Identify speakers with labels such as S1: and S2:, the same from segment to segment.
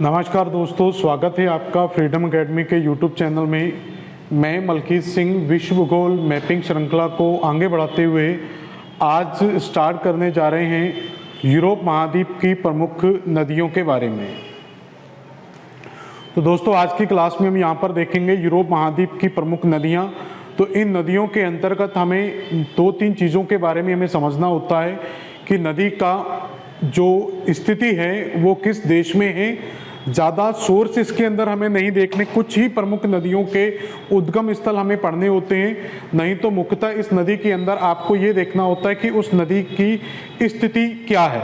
S1: नमस्कार दोस्तों, स्वागत है आपका फ्रीडम एकेडमी के यूट्यूब चैनल में। मैं मलकीत सिंह विश्व भूगोल मैपिंग श्रृंखला को आगे बढ़ाते हुए आज स्टार्ट करने जा रहे हैं यूरोप महाद्वीप की प्रमुख नदियों के बारे में। तो दोस्तों, आज की क्लास में हम यहाँ पर देखेंगे यूरोप महाद्वीप की प्रमुख नदियाँ। तो इन नदियों के अंतर्गत हमें दो तीन चीज़ों के बारे में हमें समझना होता है कि नदी का जो स्थिति है वो किस देश में है। ज़्यादा सोर्स इसके अंदर हमें नहीं देखने, कुछ ही प्रमुख नदियों के उद्गम स्थल हमें पढ़ने होते हैं। नहीं तो मुख्यतः इस नदी के अंदर आपको ये देखना होता है कि उस नदी की स्थिति क्या है।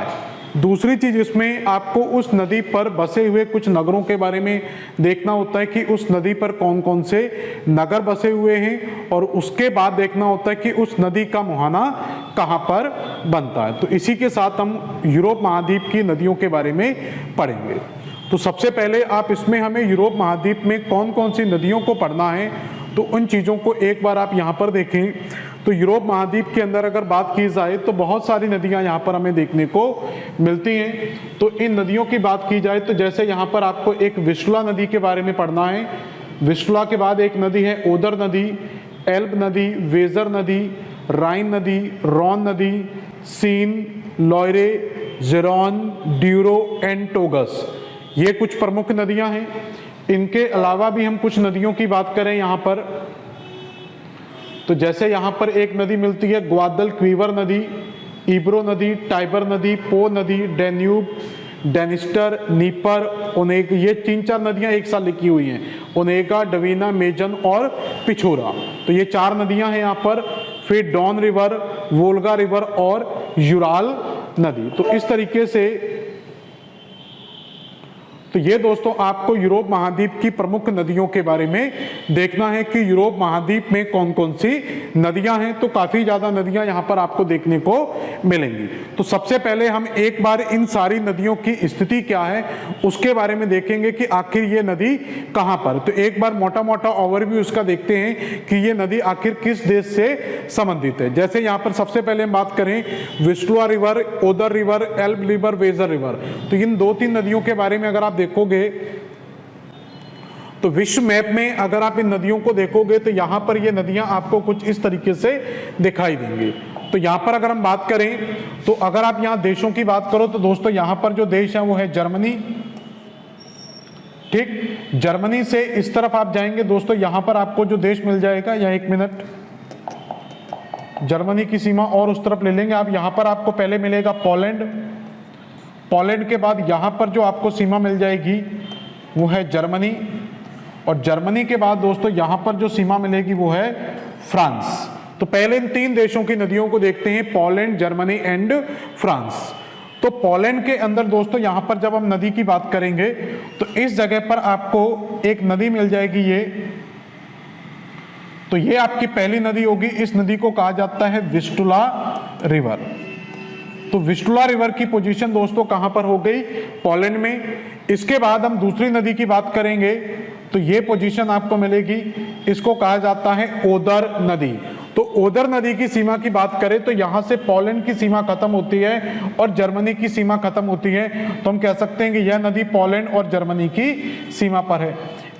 S1: दूसरी चीज़, इसमें आपको उस नदी पर बसे हुए कुछ नगरों के बारे में देखना होता है कि उस नदी पर कौन कौन से नगर बसे हुए हैं, और उसके बाद देखना होता है कि उस नदी का मुहाना कहाँ पर बनता है। तो इसी के साथ हम यूरोप महाद्वीप की नदियों के बारे में पढ़ेंगे। तो सबसे पहले आप इसमें हमें यूरोप महाद्वीप में कौन कौन सी नदियों को पढ़ना है, तो उन चीज़ों को एक बार आप यहाँ पर देखें। तो यूरोप महाद्वीप के अंदर अगर बात की जाए तो बहुत सारी नदियाँ यहाँ पर हमें देखने को मिलती हैं। तो इन नदियों की बात की जाए तो जैसे यहाँ पर आपको एक विस्टुला नदी के बारे में पढ़ना है। विस्टुला के बाद एक नदी है ओदर नदी, एल्ब नदी, वेजर नदी, राइन नदी, रॉन नदी, scene, लॉयरे, Jeron, Duro and Togas. ये कुछ प्रमुख नदियां हैं। इनके अलावा भी हम कुछ नदियों की बात करें यहाँ पर, तो जैसे यहाँ पर एक नदी मिलती है ग्वादल क्वीवर नदी, इब्रो नदी, टाइबर नदी, पो नदी, डेन्यूब, डेनिस्टर, नीपर, ओनेगा। ये तीन चार नदियाँ एक साथ लिखी हुई हैं, ओनेगा, डवीना, मेजन और पिछोरा। तो ये चार नदियाँ हैं यहाँ पर। फिर डॉन रिवर, वोल्गा रिवर और यूराल नदी। तो इस तरीके से तो ये दोस्तों आपको यूरोप महाद्वीप की प्रमुख नदियों के बारे में देखना है कि यूरोप महाद्वीप में कौन कौन सी नदियां हैं। तो काफी ज्यादा नदियां यहां पर आपको देखने को मिलेंगी। तो सबसे पहले हम एक बार इन सारी नदियों की स्थिति क्या है उसके बारे में देखेंगे कि आखिर ये नदी कहां पर। तो एक बार मोटा मोटा ओवरव्यू इसका देखते हैं कि ये नदी आखिर किस देश से संबंधित है। जैसे यहाँ पर सबसे पहले हम बात करें Vistula river, Oder river, Elbe river, Weser river. तो इन दो तीन नदियों के बारे में अगर आप देखोगे तो विश्व मैप में अगर आप इन नदियों को देखोगे तो यहां पर ये नदियां आपको कुछ इस तरीके से दिखाई देंगी। तो यहां पर अगर हम बात करें तो अगर आप यहां देशों की बात करो तो दोस्तों यहां पर जो देश है वो है जर्मनी। ठीक, जर्मनी से इस तरफ आप जाएंगे दोस्तों, यहां पर आपको जो देश मिल जाएगा, या एक मिनट, जर्मनी की सीमा और उस तरफ ले लेंगे आप। यहां पर आपको पहले मिलेगा पोलैंड। पोलैंड के बाद यहाँ पर जो आपको सीमा मिल जाएगी वो है जर्मनी, और जर्मनी के बाद दोस्तों यहाँ पर जो सीमा मिलेगी वो है फ्रांस। तो पहले इन तीन देशों की नदियों को देखते हैं, पोलैंड, जर्मनी एंड फ्रांस। तो पोलैंड के अंदर दोस्तों यहाँ पर जब हम नदी की बात करेंगे तो इस जगह पर आपको एक नदी मिल जाएगी ये। तो ये आपकी पहली नदी होगी। इस नदी को कहा जाता है विस्टुला रिवर। तो विस्टुला रिवर की पोजीशन दोस्तों कहां पर हो गई? पोलैंड में। इसके बाद हम दूसरी नदी की बात करेंगे तो ये पोजीशन आपको मिलेगी, इसको कहा जाता है ओदर नदी। तो ओदर नदी की सीमा की बात करें तो यहां से पोलैंड की सीमा खत्म होती है और जर्मनी की सीमा खत्म होती है। तो हम कह सकते हैं कि यह नदी पोलैंड और जर्मनी की सीमा पर है।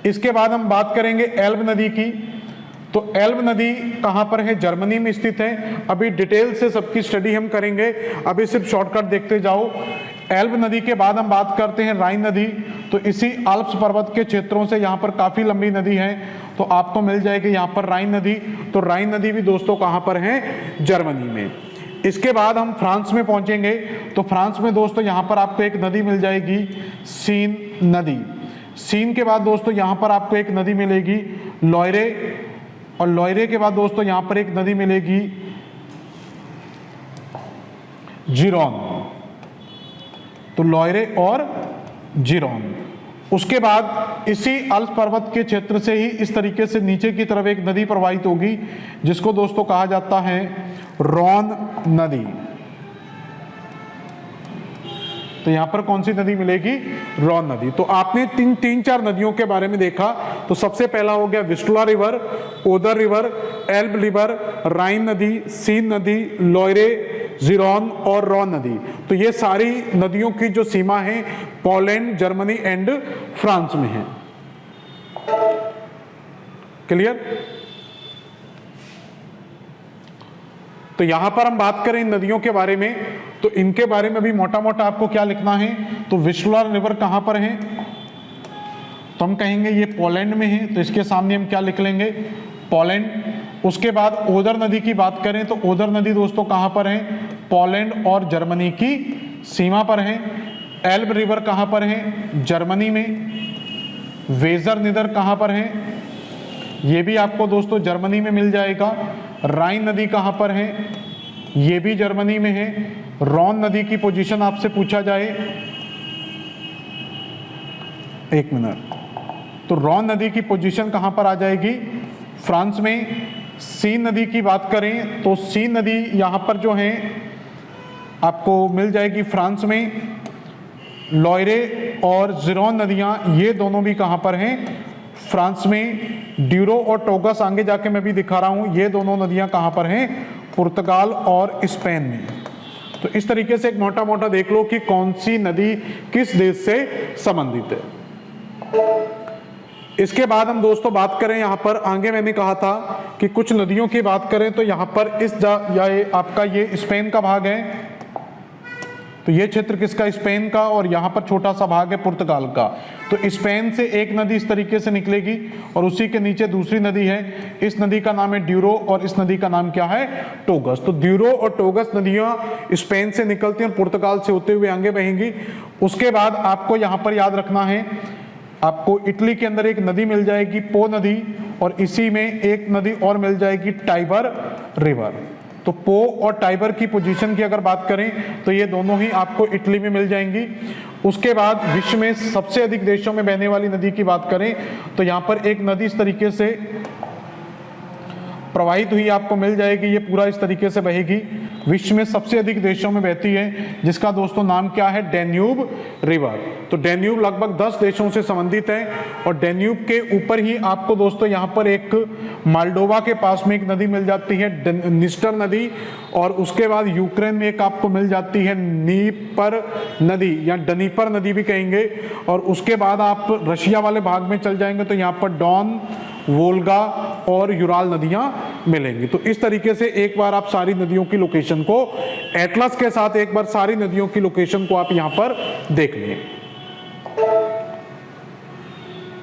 S1: इसके बाद हम बात करेंगे एल्ब नदी की। तो एल्ब नदी कहाँ पर है? जर्मनी में स्थित है। अभी डिटेल से सबकी स्टडी हम करेंगे, अभी सिर्फ शॉर्टकट देखते जाओ। एल्ब नदी के बाद हम बात करते हैं राइन नदी। तो इसी आल्प्स पर्वत के क्षेत्रों से यहाँ पर काफ़ी लंबी नदी है, तो आपको मिल जाएगी यहाँ पर राइन नदी। तो राइन नदी भी दोस्तों कहाँ पर है? जर्मनी में। इसके बाद हम फ्रांस में पहुँचेंगे। तो फ्रांस में दोस्तों यहाँ पर आपको एक नदी मिल जाएगी, सीन नदी। सीन के बाद दोस्तों यहाँ पर आपको एक नदी मिलेगी लॉयरे, और लॉयरे के बाद दोस्तों यहां पर एक नदी मिलेगी जिरोन। तो लॉयरे और जिरोन। उसके बाद इसी अल्प्स पर्वत के क्षेत्र से ही इस तरीके से नीचे की तरफ एक नदी प्रवाहित होगी जिसको दोस्तों कहा जाता है रॉन नदी। तो यहां पर कौन सी नदी मिलेगी? रॉन नदी। तो आपने तीन चार नदियों के बारे में देखा। तो सबसे पहला हो गया Vistula river, Oder river, Elbe river, Rhine नदी, सीन नदी, लॉयरे, जीरोन और रॉन नदी। तो ये सारी नदियों की जो सीमा है पोलैंड, जर्मनी एंड फ्रांस में है। क्लियर? तो यहां पर हम बात करें इन नदियों के बारे में, तो इनके बारे में भी मोटा मोटा आपको क्या लिखना है। तो विस्ला रिवर कहां पर है, तो हम कहेंगे ये पोलैंड में है, तो इसके सामने हम क्या लिख लेंगे, पोलैंड। उसके बाद ओदर नदी की बात करें तो ओदर नदी दोस्तों कहां पर है, पोलैंड और जर्मनी की सीमा पर है। एल्ब रिवर कहां पर है, जर्मनी में। वेजर निदर कहां पर है, ये भी आपको दोस्तों जर्मनी में मिल जाएगा। राइन नदी कहां पर है, ये भी जर्मनी में है। रॉन नदी की पोजीशन आपसे पूछा जाए, एक मिनट, तो रॉन नदी की पोजीशन कहां पर आ जाएगी, फ्रांस में। सीन नदी की बात करें तो सीन नदी यहां पर जो है आपको मिल जाएगी फ्रांस में। लॉयरे और जिरोन नदियां ये दोनों भी कहां पर हैं, फ्रांस में। ड्यूरो और टोगस आगे जाके मैं भी दिखा रहा हूं, ये दोनों नदियां कहां पर हैं, पुर्तगाल और स्पेन में। तो इस तरीके से एक मोटा मोटा देख लो कि कौन सी नदी किस देश से संबंधित है। इसके बाद हम दोस्तों बात करें यहां पर, आगे मैंने कहा था कि कुछ नदियों की बात करें तो यहां पर आपका ये स्पेन का भाग है, तो ये क्षेत्र किसका, स्पेन का, और यहां पर छोटा सा भाग है पुर्तगाल का। तो स्पेन से एक नदी इस तरीके से निकलेगी और उसी के नीचे दूसरी नदी है, इस नदी का नाम है ड्यूरो और इस नदी का नाम क्या है, टोगस। तो ड्यूरो और टोगस नदियां स्पेन से निकलती हैं और पुर्तगाल से होते हुए आगे बहेंगी। उसके बाद आपको यहां पर याद रखना है, आपको इटली के अंदर एक नदी मिल जाएगी, पो नदी, और इसी में एक नदी और मिल जाएगी, टाइबर रिवर। तो पो और टाइबर की पोजीशन की अगर बात करें तो ये दोनों ही आपको इटली में मिल जाएंगी। उसके बाद विश्व में सबसे अधिक देशों में बहने वाली नदी की बात करें तो यहाँ पर एक नदी इस तरीके से प्रवाहित हुई आपको मिल जाएगी, ये पूरा इस तरीके से बहेगी, विश्व में सबसे अधिक देशों में बहती है, जिसका दोस्तों नाम क्या है, डेन्यूब रिवर। तो डेन्यूब लगभग 10 देशों से संबंधित है और डेन्यूब के ऊपर ही आपको दोस्तों यहाँ पर एक माल्डोवा के पास में एक नदी मिल जाती है, निस्टर नदी, और उसके बाद यूक्रेन में एक आपको मिल जाती है नीपर नदी या डनीपर नदी भी कहेंगे, और उसके बाद आप रशिया वाले भाग में चल जाएंगे तो यहाँ पर डॉन, वोल्गा और यूराल नदियां मिलेंगी। तो इस तरीके से एक बार आप सारी नदियों की लोकेशन को एटलस के साथ एक बार सारी नदियों की लोकेशन को आप यहां पर देख लें।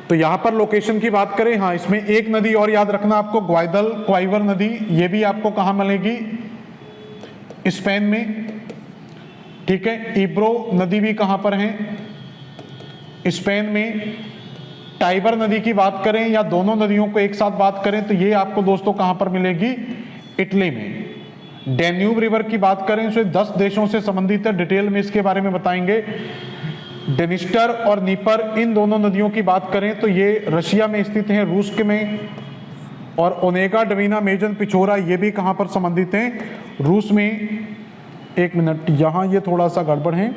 S1: तो यहां पर लोकेशन की बात करें, हाँ इसमें एक नदी और याद रखना आपको, क्वाइवर नदी, ये भी आपको कहां मिलेगी, स्पेन में, ठीक है। इब्रो नदी भी कहां पर है, स्पेन में। टाइबर नदी की बात करें या दोनों नदियों को एक साथ बात करें तो ये आपको दोस्तों कहां पर मिलेगी, इटली में। डेन्यूब रिवर की बात करें तो 10 देशों से संबंधित है, डिटेल में इसके बारे में बताएंगे। डेनिस्टर और नीपर, इन दोनों नदियों की बात करें तो ये रशिया में स्थित हैं, रूस के में। और ओनेगा, डवीना, मेजन, पिछोरा, ये भी कहां पर संबंधित हैं, रूस में। एक मिनट, यहां ये थोड़ा सा गड़बड़ है।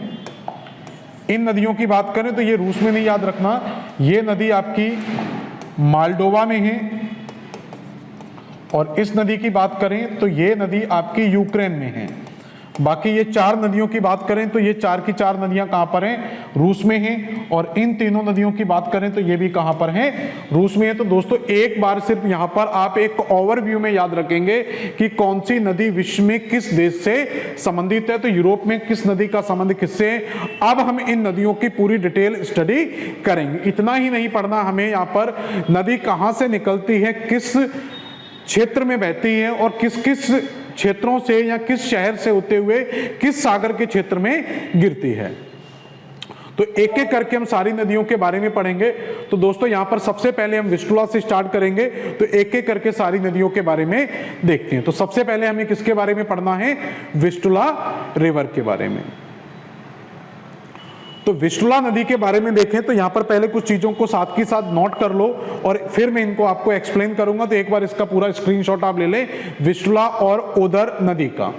S1: इन नदियों की बात करें तो ये रूस में नहीं, याद रखना, ये नदी आपकी माल्डोवा में है। और इस नदी की बात करें तो ये नदी आपकी यूक्रेन में है। बाकी ये 4 नदियों की बात करें तो ये 4 की 4 नदियां कहां पर हैं, रूस में हैं। और इन तीनों नदियों की बात करें तो ये भी कहां पर हैं, रूस में है। तो दोस्तों एक बार सिर्फ यहां पर आप एक ओवरव्यू में याद रखेंगे कि कौन सी नदी विश्व में किस देश से संबंधित है। तो यूरोप में किस नदी का संबंध किससे है। अब हम इन नदियों की पूरी डिटेल स्टडी करेंगे। इतना ही नहीं पढ़ना हमें, यहां पर नदी कहां से निकलती है, किस क्षेत्र में बहती है और किस किस क्षेत्रों से या किस शहर से होते हुए किस सागर के क्षेत्र में गिरती है। तो एक एक करके हम सारी नदियों के बारे में पढ़ेंगे। तो दोस्तों यहां पर सबसे पहले हम विस्टुला से स्टार्ट करेंगे, तो एक एक करके सारी नदियों के बारे में देखते हैं। तो सबसे पहले हमें किसके बारे में पढ़ना है, विस्टुला रिवर के बारे में। तो विस्टुला नदी के बारे में देखें तो यहां पर पहले कुछ चीजों को साथ के साथ नोट कर लो और फिर मैं इनको आपको एक्सप्लेन करूंगा। तो एक बार इसका पूरा स्क्रीनशॉट आप ले लें, विस्टुला और ओदर नदी का।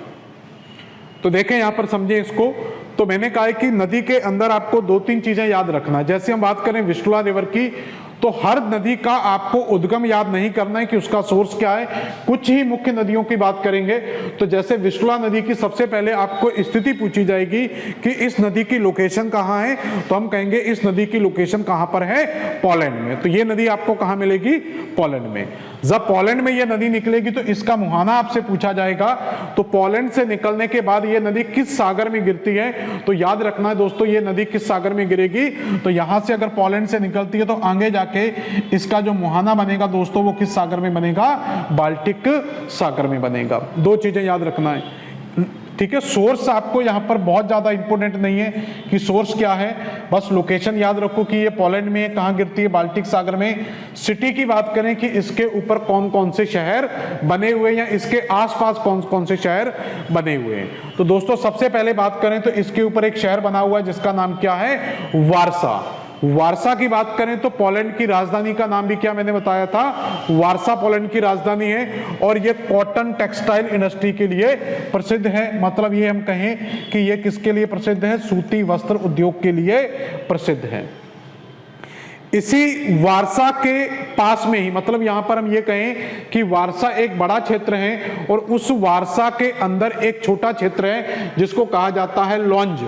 S1: तो देखें यहां पर, समझें इसको। तो मैंने कहा कि नदी के अंदर आपको 2-3 चीजें याद रखना है। जैसे हम बात करें विस्टुला रिवर की, तो हर नदी का आपको उद्गम याद नहीं करना है कि उसका सोर्स क्या है, कुछ ही मुख्य नदियों की बात करेंगे। तो जैसे विस्टुला नदी की सबसे पहले आपको स्थिति पूछी जाएगी कि इस नदी की लोकेशन कहाँ है, तो हम कहेंगे इस नदी की लोकेशन कहाँ पर है, पोलैंड में। तो ये नदी आपको कहाँ मिलेगी, पोलैंड में। जब पोलैंड में ये नदी निकलेगी तो इसका मुहाना आपसे पूछा जाएगा। तो पोलैंड से निकलने के बाद ये नदी किस सागर में गिरती है, तो याद रखना है दोस्तों ये नदी किस सागर में गिरेगी। तो यहां से अगर पोलैंड से निकलती है तो आगे जाके इसका जो मुहाना बनेगा दोस्तों वो किस सागर में बनेगा, बाल्टिक सागर में बनेगा। दो चीजें याद रखना है, ठीक है। सोर्स आपको यहां पर बहुत ज्यादा इंपॉर्टेंट नहीं है कि सोर्स क्या है, बस लोकेशन याद रखो कि ये पोलैंड में कहां गिरती है, बाल्टिक सागर में। सिटी की बात करें कि इसके ऊपर कौन कौन से शहर बने हुए हैं या इसके आसपास कौन कौन से शहर बने हुए हैं। तो दोस्तों सबसे पहले बात करें तो इसके ऊपर एक शहर बना हुआ है जिसका नाम क्या है, वारसा। वारसा की बात करें तो पोलैंड की राजधानी का नाम भी क्या मैंने बताया था, वारसा पोलैंड की राजधानी है। और ये कॉटन टेक्सटाइल इंडस्ट्री के लिए प्रसिद्ध है, मतलब ये हम कहें कि ये किसके लिए प्रसिद्ध है, सूती वस्त्र उद्योग के लिए प्रसिद्ध है। इसी वारसा के पास में ही, मतलब यहां पर हम ये कहें कि वारसा एक बड़ा क्षेत्र है और उस वारसा के अंदर एक छोटा क्षेत्र है जिसको कहा जाता है लॉन्ज।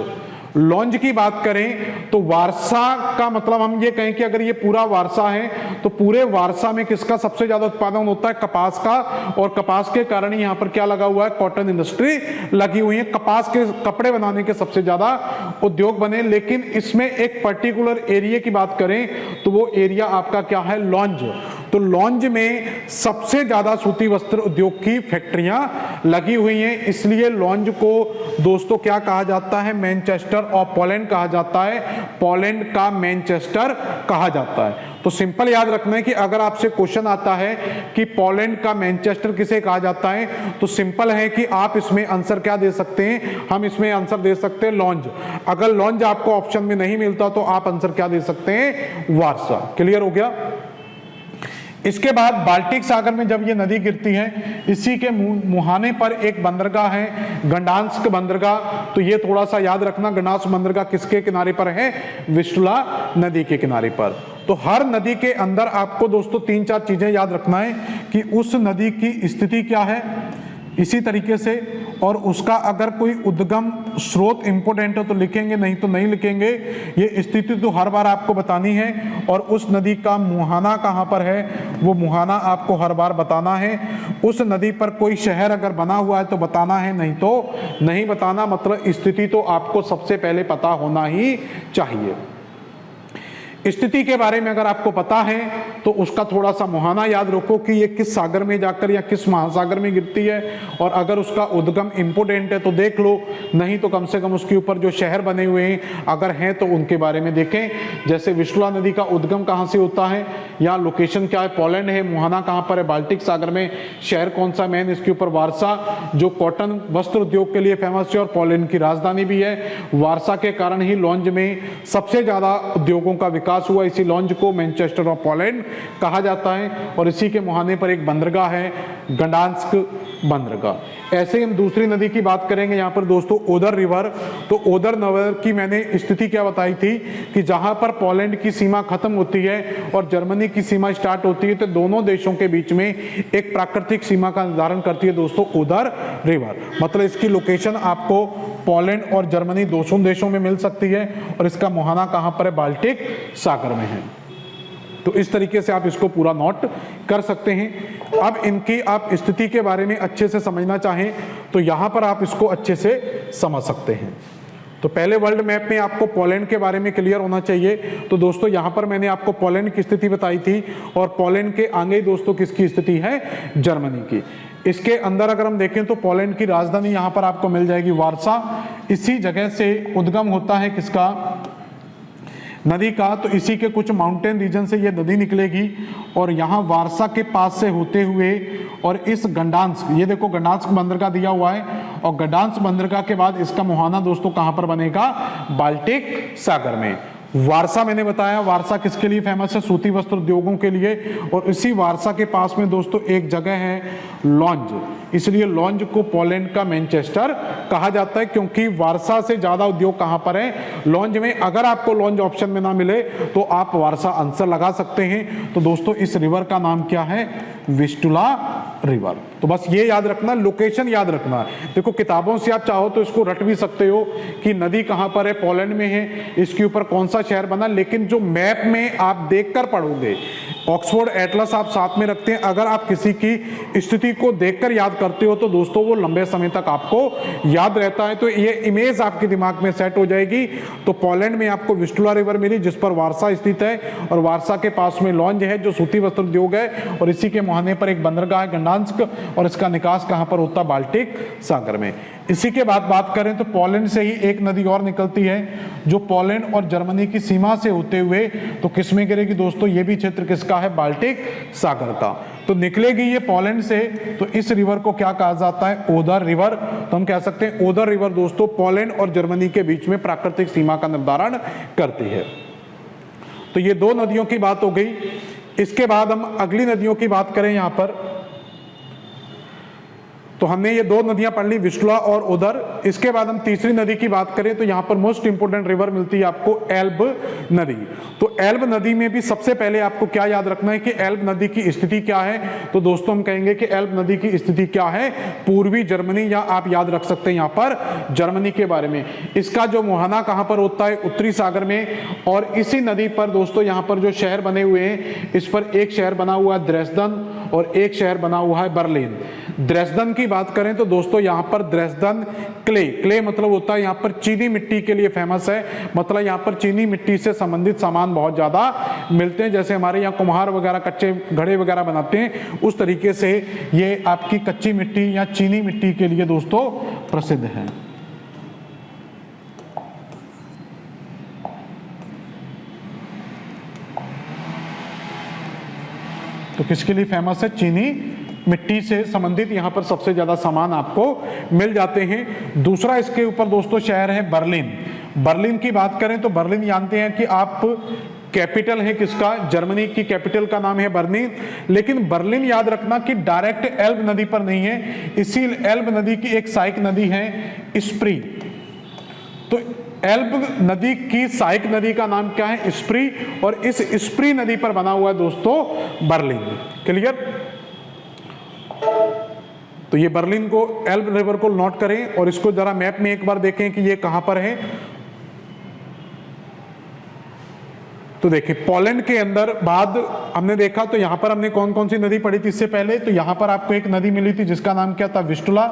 S1: लॉन्ज की बात करें तो वारसा का मतलब हम ये कहें कि अगर ये पूरा वारसा है तो पूरे वारसा में किसका सबसे ज्यादा उत्पादन होता है, कपास का। और कपास के कारण यहां पर क्या लगा हुआ है, कॉटन इंडस्ट्री लगी हुई है, कपास के कपड़े बनाने के सबसे ज्यादा उद्योग बने। लेकिन इसमें एक पर्टिकुलर एरिया की बात करें तो वो एरिया आपका क्या है, लॉन्ज। तो लॉन्ज में सबसे ज्यादा सूती वस्त्र उद्योग की फैक्ट्रियां लगी हुई हैं, इसलिए लॉन्ज को दोस्तों क्या कहा जाता है, मैनचेस्टर ऑफ पोलैंड कहा जाता है, पोलैंड का मैनचेस्टर कहा जाता है। तो सिंपल याद रखना है कि अगर आपसे क्वेश्चन आता है कि पोलैंड का मैनचेस्टर किसे कहा जाता है, तो सिंपल है कि आप इसमें आंसर क्या दे सकते हैं, हम इसमें आंसर दे सकते हैं लॉन्ज। अगर लॉन्ज आपको ऑप्शन में नहीं मिलता तो आप आंसर क्या दे सकते हैं, वारसा। क्लियर हो गया। इसके बाद बाल्टिक सागर में जब ये नदी गिरती है, इसी के मुहाने पर एक बंदरगाह है, गंडांस्क बंदरगाह। तो ये थोड़ा सा याद रखना, गंडांस्क बंदरगाह किसके किनारे पर है, विस्टुला नदी के किनारे पर। तो हर नदी के अंदर आपको दोस्तों 3-4 चीजें याद रखना है कि उस नदी की स्थिति क्या है, इसी तरीके से, और उसका अगर कोई उद्गम स्रोत इंपोर्टेंट हो तो लिखेंगे, नहीं तो नहीं लिखेंगे। ये स्थिति तो हर बार आपको बतानी है। और उस नदी का मुहाना कहाँ पर है, वो मुहाना आपको हर बार बताना है। उस नदी पर कोई शहर अगर बना हुआ है तो बताना है, नहीं तो नहीं बताना। मतलब स्थिति तो आपको सबसे पहले पता होना ही चाहिए। स्थिति के बारे में अगर आपको पता है तो उसका थोड़ा सा मुहाना याद रखो कि ये किस सागर में जाकर या किस महासागर में गिरती है। और अगर उसका उद्गम इंपोर्टेंट है तो देख लो, नहीं तो कम से कम उसके ऊपर जो शहर बने हुए हैं अगर हैं तो उनके बारे में देखें। जैसे विस्टुला नदी का उद्गम कहाँ से होता है, या लोकेशन क्या है, पोलैंड है, मुहाना कहाँ पर है, बाल्टिक सागर में, शहर कौन सा मेन, इसके ऊपर वारसा जो कॉटन वस्त्र उद्योग के लिए फेमस है और पोलैंड की राजधानी भी है। वारसा के कारण ही लॉन्ज में सबसे ज्यादा उद्योगों का विकास हुआ, इसी लॉन्ज को मैनचेस्टर ऑफ पोलैंड कहा जाता है। और इसी के मुहाने पर एक बंदरगाह है, गंडांस्क बंदरगाह। ऐसे ही हम दूसरी नदी की बात करेंगे यहाँ पर दोस्तों, ओदर रिवर। तो ओदर नवर की मैंने स्थिति क्या बताई थी कि जहां पर पोलैंड की सीमा खत्म होती है और जर्मनी की सीमा स्टार्ट होती है, तो दोनों देशों के बीच में एक प्राकृतिक सीमा का निर्धारण करती है दोस्तों ओदर रिवर। मतलब इसकी लोकेशन आपको पोलैंड और जर्मनी दोनों देशों में मिल सकती है। और इसका मुहाना कहां पर है, बाल्टिक सागर में है। तो इस तरीके से आप इसको पूरा नोट कर सकते हैं। अब इनकी आप स्थिति के बारे में अच्छे से समझना चाहें तो यहां पर आप इसको अच्छे से समझ सकते हैं। तो पहले वर्ल्ड मैप में आपको पोलैंड के बारे में क्लियर होना चाहिए। तो दोस्तों यहां पर मैंने आपको पोलैंड की स्थिति बताई थी और पोलैंड के आगे दोस्तों किसकी स्थिति है, जर्मनी की। इसके अंदर अगर हम देखें तो पोलैंड की राजधानी यहां पर आपको मिल जाएगी वारसा। इसी जगह से उद्गम होता है किसका, नदी का। तो इसी के कुछ माउंटेन रीजन से ये नदी निकलेगी और यहाँ वारसा के पास से होते हुए और इस गंडांस्क, ये देखो गंडांस्क बंदरगाह दिया हुआ है, और गंडांस्क बंदरगाह के बाद इसका मुहाना दोस्तों कहाँ पर बनेगा, बाल्टिक सागर में। वारसा मैंने बताया, वारसा किसके लिए फेमस है? सूती वस्त्र उद्योगों के लिए। और इसी वारसा के पास में दोस्तों एक जगह है लॉन्ज, इसलिए लॉन्ज को पोलैंड का मैनचेस्टर कहा जाता है, क्योंकि वारसा से ज्यादा उद्योग कहां पर है? लॉन्ज में। अगर आपको लॉन्ज ऑप्शन में ना मिले तो आप वारसा आंसर लगा सकते हैं। तो दोस्तों इस रिवर का नाम क्या है? Vistula river. तो बस ये याद रखना, लोकेशन याद रखना। देखो किताबों से आप चाहो तो इसको रट भी सकते हो कि नदी कहां पर है, पोलैंड में है, इसके ऊपर कौन सा शहर बना, लेकिन जो मैप में आप देखकर पढ़ोगे, ऑक्सफोर्ड एटलस आप साथ में रखते हैं, अगर आप किसी की स्थिति को देखकर याद करते हो तो दोस्तों वो लंबे समय तक आपको याद रहता है। तो ये इमेज आपके दिमाग में सेट हो जाएगी। तो पोलैंड में आपको विस्टुला रिवर मिली जिस पर वारसा स्थित है, और वारसा के पास में लॉन्ज है जो सूती वस्त्र उद्योग है, और इसी के मुहाने पर एक बंदरगाह है गंडांस्क, और इसका निकास कहां पर होता है? बाल्टिक सागर में। इसी के बाद बात करें तो पोलैंड से ही एक नदी और निकलती है जो पोलैंड और जर्मनी की सीमा से होते हुए तो किस में गिरेगी दोस्तों? ये भी क्षेत्र किसका है? बाल्टिक सागर का। तो निकलेगी ये पोलैंड से, तो इस रिवर को क्या कहा जाता है? Other river. तो हम कह सकते हैं ओदर रिवर दोस्तों पोलैंड और जर्मनी के बीच में प्राकृतिक सीमा का निर्धारण करती है। तो ये दो नदियों की बात हो गई। इसके बाद हम अगली नदियों की बात करें यहां पर, तो हमने ये दो नदियां पढ़ ली, विस्टुला और ओदर। इसके बाद हम तीसरी नदी की बात करें तो यहां पर मोस्ट इंपोर्टेंट रिवर मिलती है आपको एल्ब नदी। तो एल्ब नदी में भी सबसे पहले आपको क्या याद रखना है कि एल्ब नदी की स्थिति क्या है? तो दोस्तों हम कहेंगे कि एल्ब नदी की स्थिति क्या है? पूर्वी जर्मनी, या आप याद रख सकते हैं यहां पर जर्मनी के बारे में। इसका जो मुहाना कहां पर होता है? उत्तरी सागर में। और इसी नदी पर दोस्तों यहां पर जो शहर बने हुए हैं, इस पर एक शहर बना हुआ है द्रेसडन और एक शहर बना हुआ है बर्लिन। द्रेसडन की बात करें तो दोस्तों यहां पर द्रेसडन क्ले मतलब होता है यहां पर चीनी मिट्टी के लिए फेमस है, मतलब यहां पर चीनी मिट्टी से संबंधित सामान बहुत ज्यादा मिलते हैं। जैसे हमारे यहाँ कुम्हार वगैरह कच्चे घड़े वगैरह बनाते हैं, उस तरीके से ये आपकी कच्ची मिट्टी या चीनी मिट्टी के लिए दोस्तों प्रसिद्ध है। तो किसके लिए फेमस है? चीनी मिट्टी से संबंधित यहां पर सबसे ज्यादा सामान आपको मिल जाते हैं। दूसरा इसके ऊपर दोस्तों शहर है बर्लिन। बर्लिन की बात करें तो बर्लिन जानते हैं कि आप कैपिटल है किसका? जर्मनी की कैपिटल का नाम है बर्लिन। लेकिन बर्लिन याद रखना कि डायरेक्ट एल्ब नदी पर नहीं है, इसी एल्ब नदी की एक सहायक नदी है स्प्री। तो एल्ब नदी की सहायक नदी का नाम क्या है? स्प्री। और इस स्प्री नदी पर बना हुआ है दोस्तों बर्लिन। क्लियर? तो ये बर्लिन को, एल्ब रिवर को नोट करें और इसको जरा मैप में एक बार देखें कि ये कहां पर है। तो देखिए पोलैंड के अंदर बाद हमने देखा तो यहां पर हमने कौन कौन सी नदी पढ़ी थी इससे पहले? तो यहां पर आपको एक नदी मिली थी जिसका नाम क्या था? विस्टुला।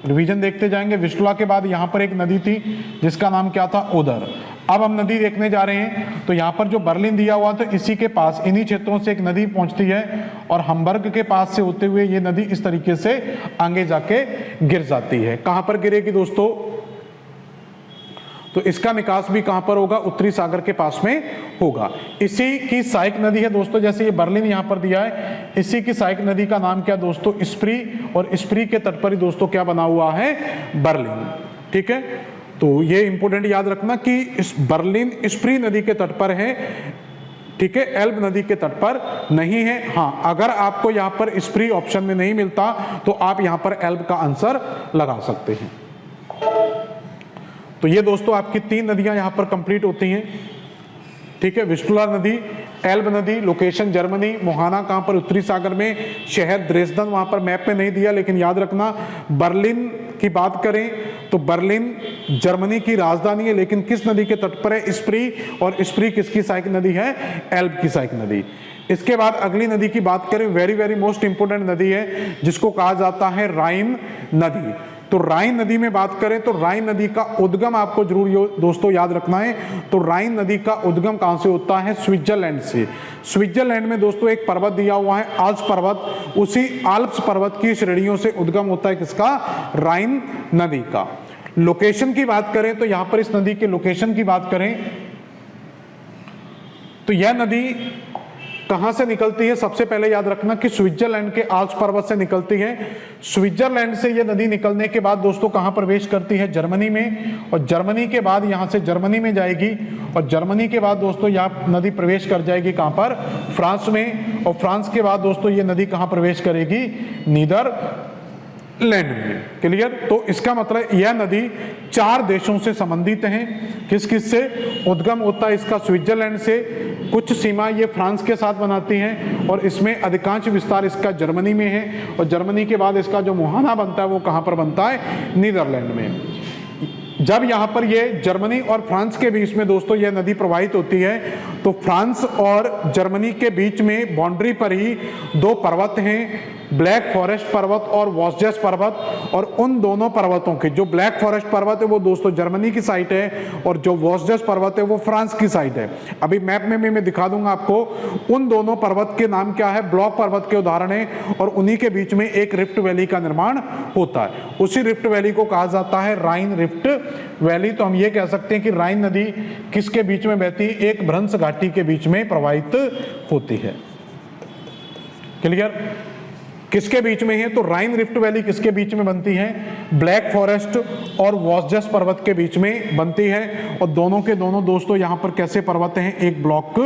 S1: रिवीजन देखते जाएंगे। विस्टुला के बाद यहां पर एक नदी थी जिसका नाम क्या था? ओदर। अब हम नदी देखने जा रहे हैं। तो यहाँ पर जो बर्लिन दिया हुआ तो इसी के पास, इन्हीं क्षेत्रों से एक नदी पहुंचती है और हम्बर्ग के पास से होते हुए ये नदी इस तरीके से आगे जाके गिर जाती है। कहां पर गिरेगी दोस्तों? तो इसका निकास भी कहां पर होगा? उत्तरी सागर के पास में होगा। इसी की सहायक नदी है दोस्तों, जैसे ये बर्लिन यहां पर दिया है, इसी की सहायक नदी का नाम क्या दोस्तों? स्प्री। और स्प्री के तट पर ही दोस्तों क्या बना हुआ है? बर्लिन। ठीक है, तो ये इंपोर्टेंट याद रखना कि इस बर्लिन स्प्री नदी के तट पर है। ठीक है, एल्ब नदी के तट पर नहीं है। हाँ, अगर आपको यहां पर स्प्री ऑप्शन में नहीं मिलता तो आप यहां पर एल्ब का आंसर लगा सकते हैं। तो ये दोस्तों आपकी तीन नदियां यहां पर कंप्लीट होती हैं। ठीक है, विस्टुला नदी, एल्ब नदी, लोकेशन जर्मनी, मुहाना कहां पर? उत्तरी सागर में, शहर द्रेसडन वहां पर मैप में नहीं दिया लेकिन याद रखना। बर्लिन की बात करें तो बर्लिन जर्मनी की राजधानी है लेकिन किस नदी के तट पर है? स्प्री। और स्प्री किसकी सहायक नदी है? एल्ब की सहायक नदी। इसके बाद अगली नदी की बात करें, वेरी वेरी मोस्ट इंपोर्टेंट नदी है जिसको कहा जाता है राइन नदी। तो राइन नदी में बात करें तो राइन नदी का उद्गम आपको जरूर दोस्तों याद रखना है। तो राइन नदी का उद्गम कहां से होता है? स्विट्जरलैंड से। स्विट्जरलैंड में दोस्तों एक पर्वत दिया हुआ है आल्प्स पर्वत, उसी आल्प्स पर्वत की श्रेणियों से उद्गम होता है किसका? राइन नदी का। लोकेशन की बात करें तो यहां पर इस नदी के लोकेशन की बात करें तो यह नदी कहां से निकलती है? सबसे पहले याद रखना कि स्विट्जरलैंड के आल्प्स पर्वत से निकलती है। स्विट्जरलैंड से ये नदी निकलने के बाद दोस्तों कहां प्रवेश करती है? जर्मनी में, और जर्मनी के बाद यहां से जर्मनी में जाएगी, और जर्मनी के बाद दोस्तों यह नदी प्रवेश कर जाएगी कहां पर? फ्रांस में, और फ्रांस के बाद दोस्तों ये नदी कहां प्रवेश करेगी? नीदरलैंड में। क्लियर? तो इसका मतलब यह नदी 4 देशों से संबंधित है। किस किस से? उद्गम होता है इसका स्विट्जरलैंड से, कुछ सीमा ये फ्रांस के साथ बनाती हैं, और इसमें अधिकांश विस्तार इसका जर्मनी में है, और जर्मनी के बाद इसका जो मुहाना बनता है वो कहां पर बनता है? नीदरलैंड में। जब यहाँ पर ये जर्मनी और फ्रांस के बीच में दोस्तों यह नदी प्रवाहित होती है, तो फ्रांस और जर्मनी के बीच में बाउंड्री पर ही 2 पर्वत हैं, ब्लैक फॉरेस्ट पर्वत और वॉस्जेस पर्वत, और उन दोनों पर्वतों के जो ब्लैक फॉरेस्ट पर्वत है वो दोस्तों जर्मनी की साइड है, और जो वॉस्जेस पर्वत है वो फ्रांस की साइड है। अभी मैप में मैं दिखा दूंगा आपको। उन दोनों पर्वत के नाम क्या है? ब्लॉक पर्वत के उदाहरण है, और उन्हीं के बीच में एक रिफ्ट वैली का निर्माण होता है। उसी रिफ्ट वैली को कहा जाता है राइन रिफ्ट वैली। तो हम ये कह सकते हैं कि राइन नदी किसके बीच में बहती है? एक भ्रंश घाटी के बीच में प्रवाहित होती है। क्लियर? किसके बीच में है? तो राइन रिफ्ट वैली किसके बीच में बनती है? ब्लैक फॉरेस्ट और वॉस्जेस पर्वत के बीच में बनती है, और दोनों के दोनों दोस्तों यहाँ पर कैसे पर्वत हैं? एक ब्लॉक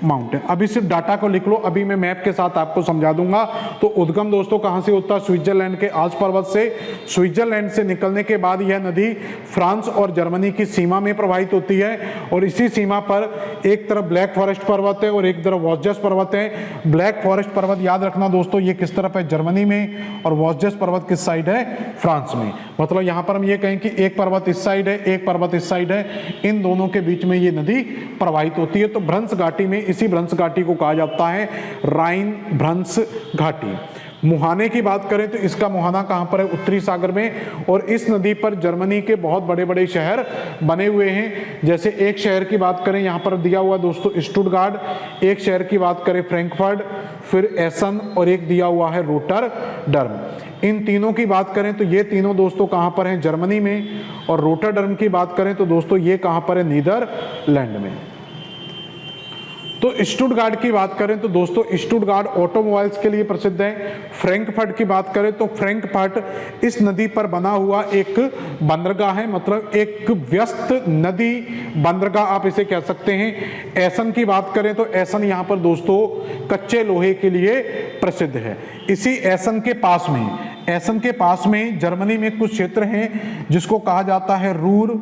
S1: माउंटेन। अभी सिर्फ डाटा को लिख लो, अभी मैं मैप के साथ आपको समझा दूंगा। तो उद्गम दोस्तों कहाँ से होता है? स्विट्जरलैंड के आल्प्स पर्वत से। स्विट्जरलैंड से निकलने के बाद यह नदी फ्रांस और जर्मनी की सीमा में प्रवाहित होती है, और इसी सीमा पर एक तरफ ब्लैक फॉरेस्ट पर्वत है और एक तरफ वॉस्जेस पर्वत है। ब्लैक फॉरेस्ट पर्वत याद रखना दोस्तों ये किस तरफ है? जर्मनी में, और वॉस्जेस पर्वत किस साइड है? फ्रांस में। मतलब यहां पर हम ये कहें कि एक पर्वत इस साइड है, एक पर्वत इस साइड है, इन दोनों के बीच में ये नदी प्रवाहित होती है। तो भ्रंश घाटी में, इसी भ्रंश घाटी को कहा जाता है राइन भ्रंश घाटी। मुहाने की बात करें तो इसका मुहाना कहां पर है? उत्तरी सागर में, और इस नदी पर जर्मनी के बहुत बड़े बड़े शहर बने हुए हैं। जैसे एक शहर की बात करें, यहां पर दिया हुआ दोस्तों स्टुटगार्ट, एक शहर की बात करें फ्रैंकफर्ट, फिर एसन, और एक दिया हुआ है रोटरडम। इन तीनों की बात करें तो ये तीनों दोस्तों कहां पर हैं? जर्मनी में, और रोटरडम की बात करें तो दोस्तों ये कहां पर है? नीदरलैंड में। तो स्टुटगार्ट की बात करें तो दोस्तों स्टुटगार्ट ऑटोमोबाइल्स के लिए प्रसिद्ध है। फ्रैंकफर्ट की बात करें तो फ्रैंकफर्ट इस नदी पर बना हुआ एक बंदरगाह है, मतलब एक व्यस्त नदी बंदरगाह आप इसे कह सकते हैं। एसन की बात करें तो एसन यहाँ पर दोस्तों कच्चे लोहे के लिए प्रसिद्ध है। इसी एसन के पास में जर्मनी में कुछ क्षेत्र हैं जिसको कहा जाता है रूर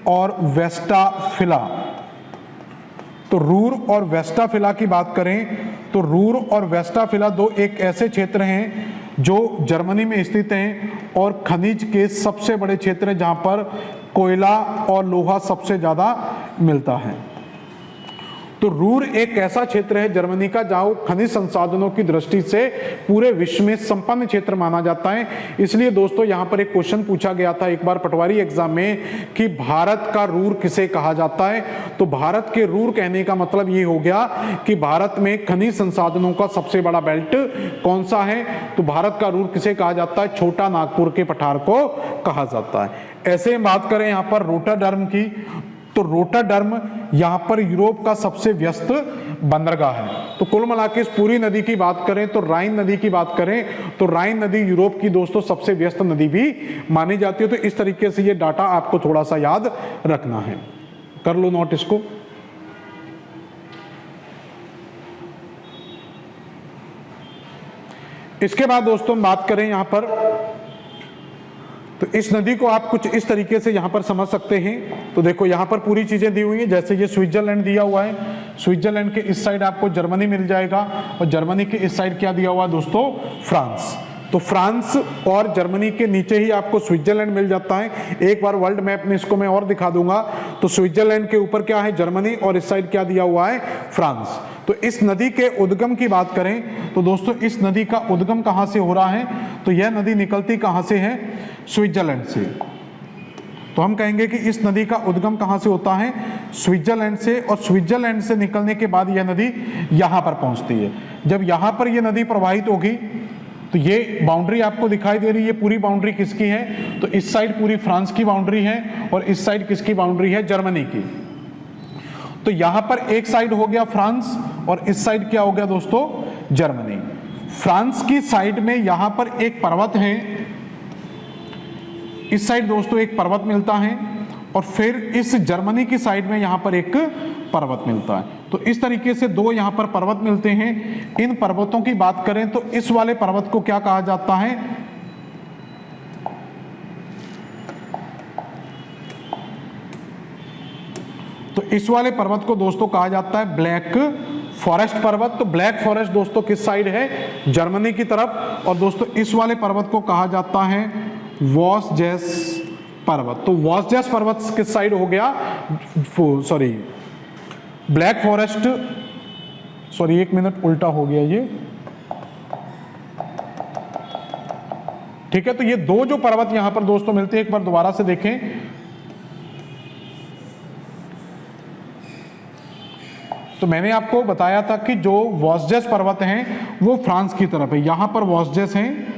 S1: और वेस्टाफिला। तो रूर और वेस्टाफिला की बात करें तो रूर और वेस्टाफिला दो एक ऐसे क्षेत्र हैं जो जर्मनी में स्थित हैं और खनिज के सबसे बड़े क्षेत्र हैं जहां पर कोयला और लोहा सबसे ज़्यादा मिलता है। तो रूर एक ऐसा क्षेत्र है जर्मनी का जहां खनिज संसाधनों की दृष्टि से पूरे विश्व में संपन्न क्षेत्र माना जाता है। इसलिए दोस्तों यहां पर एक क्वेश्चन पूछा गया था एक बार पटवारी एग्जाम में कि भारत का रूर किसे कहा जाता है। तो भारत के रूर कहने का मतलब ये हो गया कि भारत में खनिज संसाधनों का सबसे बड़ा बेल्ट कौन सा है। तो भारत का रूर किसे कहा जाता है? छोटा नागपुर के पठार को कहा जाता है। ऐसे हम बात करें यहाँ पर रोटरडम की, तो रोटरडम यहां पर यूरोप का सबसे व्यस्त बंदरगाह है। तो कुल मिलाकर इस पूरी नदी की बात करें तो राइन नदी की बात करें तो राइन नदी यूरोप की दोस्तों सबसे व्यस्त नदी भी मानी जाती है। तो इस तरीके से ये डाटा आपको थोड़ा सा याद रखना है, कर लो नोट इसको। इसके बाद दोस्तों बात करें यहां पर, तो इस नदी को आप कुछ इस तरीके से यहां पर समझ सकते हैं। तो देखो यहां पर पूरी चीजें दी हुई हैं, जैसे ये स्विट्जरलैंड दिया हुआ है, स्विट्जरलैंड के इस साइड आपको जर्मनी मिल जाएगा और जर्मनी के इस साइड क्या दिया हुआ है दोस्तों? फ्रांस। तो फ्रांस और जर्मनी के नीचे ही आपको स्विट्जरलैंड मिल जाता है। एक बार वर्ल्ड मैप में इसको मैं और दिखा दूंगा। तो स्विट्जरलैंड के ऊपर क्या है? जर्मनी, और इस साइड क्या दिया हुआ है? फ्रांस। तो इस नदी के उद्गम की बात करें तो दोस्तों इस नदी का उद्गम कहां से हो रहा है? तो यह नदी निकलती कहां से है? स्विट्जरलैंड से। तो हम कहेंगे कि इस नदी का उद्गम कहां से होता है? स्विट्जरलैंड से। और स्विट्जरलैंड से निकलने के बाद यह नदी यहां पर पहुंचती है। जब यहां पर यह नदी प्रवाहित होगी तो ये बाउंड्री आपको दिखाई दे रही है, पूरी बाउंड्री किसकी है? तो इस साइड पूरी फ्रांस की बाउंड्री है और इस साइड किसकी बाउंड्री है? जर्मनी की। तो यहां पर एक साइड हो गया फ्रांस और इस साइड क्या हो गया दोस्तों, जर्मनी। फ्रांस की साइड में यहां पर एक पर्वत है, इस साइड दोस्तों एक पर्वत मिलता है, और फिर इस जर्मनी की साइड में यहां पर एक पर्वत मिलता है। तो इस तरीके से दो यहां पर पर्वत मिलते हैं। इन पर्वतों की बात करें तो इस वाले पर्वत को क्या कहा जाता है, तो इस वाले पर्वत को दोस्तों कहा जाता है ब्लैक फॉरेस्ट पर्वत। तो ब्लैक फॉरेस्ट दोस्तों किस साइड है, जर्मनी की तरफ। और दोस्तों इस वाले पर्वत को कहा जाता है वॉसजेस पर्वत। तो वॉसजेस पर्वत किस साइड हो गया, सॉरी ब्लैक फॉरेस्ट, सॉरी एक मिनट उल्टा हो गया ये, ठीक है। तो ये दो जो पर्वत यहां पर दोस्तों मिलते हैं, एक बार दोबारा से देखें, तो मैंने आपको बताया था कि जो वॉसजेस पर्वत हैं वो फ्रांस की तरफ है, यहां पर वॉसजेस हैं।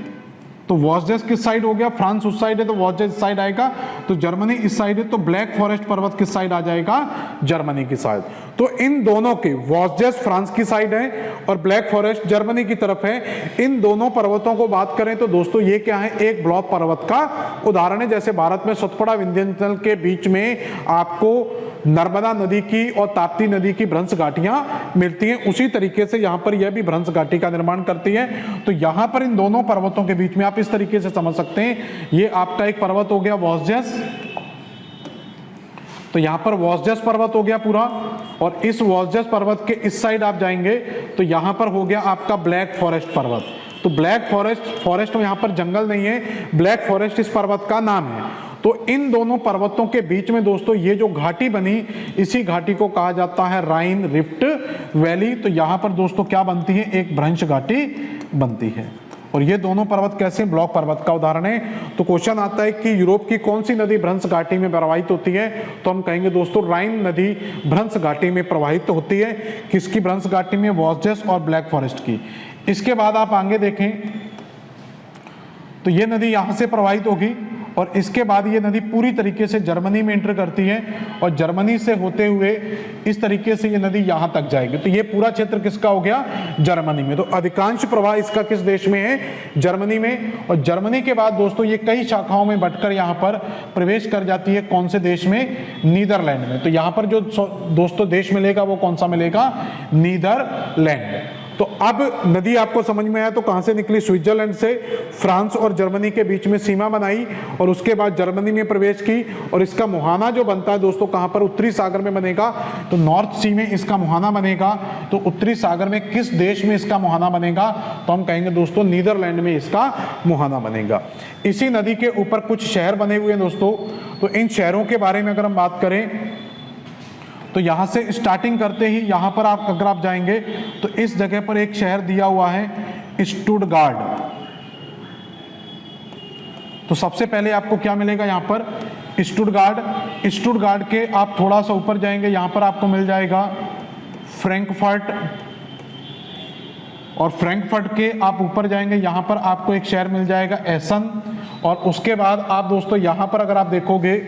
S1: तो वॉसजेस किस साइड हो गया, फ्रांस उस साइड है तो वॉसजेस इस साइड आएगा, तो जर्मनी इस साइड है, तो ब्लैक फॉरेस्ट पर्वत किस साइड आ जाएगा, जर्मनी की साइड। तो इन दोनों के, वॉसजेस फ्रांस की साइड है और ब्लैक फॉरेस्ट जर्मनी की तरफ है। इन दोनों पर्वतों को बात करें तो दोस्तों ये क्या है, एक ब्लॉक पर्वत का उदाहरण है। जैसे भारत में सतपुड़ा विंध्याचल के बीच में आपको नर्मदा नदी की और ताप्ती नदी की भ्रंश घाटियां मिलती हैं, उसी तरीके से यहां पर यह भी भ्रंश घाटी का निर्माण करती है। तो यहां पर इन दोनों पर्वतों के बीच में आप इस तरीके से समझ सकते हैं, ये आपका एक पर्वत हो गया वॉसजेस, तो यहां पर वॉसजेस पर्वत हो गया पूरा, और इस वॉसजेस पर्वत के इस साइड आप जाएंगे तो यहां पर हो गया आपका ब्लैक फॉरेस्ट पर्वत। तो ब्लैक फॉरेस्ट में यहां पर जंगल नहीं है, ब्लैक फॉरेस्ट इस पर्वत का नाम है। तो इन दोनों पर्वतों के बीच में दोस्तों ये जो घाटी बनी, इसी घाटी को कहा जाता है राइन रिफ्ट वैली। तो यहां पर दोस्तों क्या बनती है, एक भ्रंश घाटी बनती है। और ये दोनों पर्वत कैसे, ब्लॉक पर्वत का उदाहरण है। तो क्वेश्चन आता है कि यूरोप की कौन सी नदी भ्रंश घाटी में प्रवाहित होती है, तो हम कहेंगे दोस्तों राइन नदी भ्रंश घाटी में प्रवाहित होती है। किसकी भ्रंश घाटी में, वॉसजेस और ब्लैक फॉरेस्ट की। इसके बाद आप आगे देखें तो ये नदी यहां से प्रवाहित होगी, और इसके बाद ये नदी पूरी तरीके से जर्मनी में एंटर करती है, और जर्मनी से होते हुए इस तरीके से ये नदी यहां तक जाएगी। तो ये पूरा क्षेत्र किसका हो गया, जर्मनी में। तो अधिकांश प्रवाह इसका किस देश में है, जर्मनी में। और जर्मनी के बाद दोस्तों ये कई शाखाओं में बंटकर यहां पर प्रवेश कर जाती है, कौन से देश में, नीदरलैंड में। तो यहां पर जो दोस्तों देश मिलेगा वो कौन सा मिलेगा, नीदरलैंड। तो अब नदी आपको समझ में आया, तो कहां से निकली, स्विट्जरलैंड से, फ्रांस और जर्मनी के बीच में सीमा बनाई, और उसके बाद जर्मनी में प्रवेश की। और इसका मुहाना जो बनता है दोस्तों कहां पर, उत्तरी सागर में बनेगा। तो नॉर्थ सी में इसका मुहाना बनेगा। तो उत्तरी सागर में किस देश में इसका मुहाना बनेगा, तो हम कहेंगे दोस्तों नीदरलैंड में इसका मुहाना बनेगा। इसी नदी के ऊपर कुछ शहर बने हुए हैं दोस्तों। तो इन शहरों के बारे में अगर हम बात करें तो यहां से स्टार्टिंग करते ही यहां पर आप अगर आप जाएंगे तो इस जगह पर एक शहर दिया हुआ है स्टुटगार्ट। तो सबसे पहले आपको क्या मिलेगा यहां पर, स्टुटगार्ट। स्टुटगार्ट के आप थोड़ा सा ऊपर जाएंगे, यहां पर आपको मिल जाएगा फ्रैंकफर्ट, और फ्रैंकफर्ट के आप ऊपर जाएंगे, यहां पर आपको एक शहर मिल जाएगा एसन। और उसके बाद आप दोस्तों यहां पर अगर आप देखोगे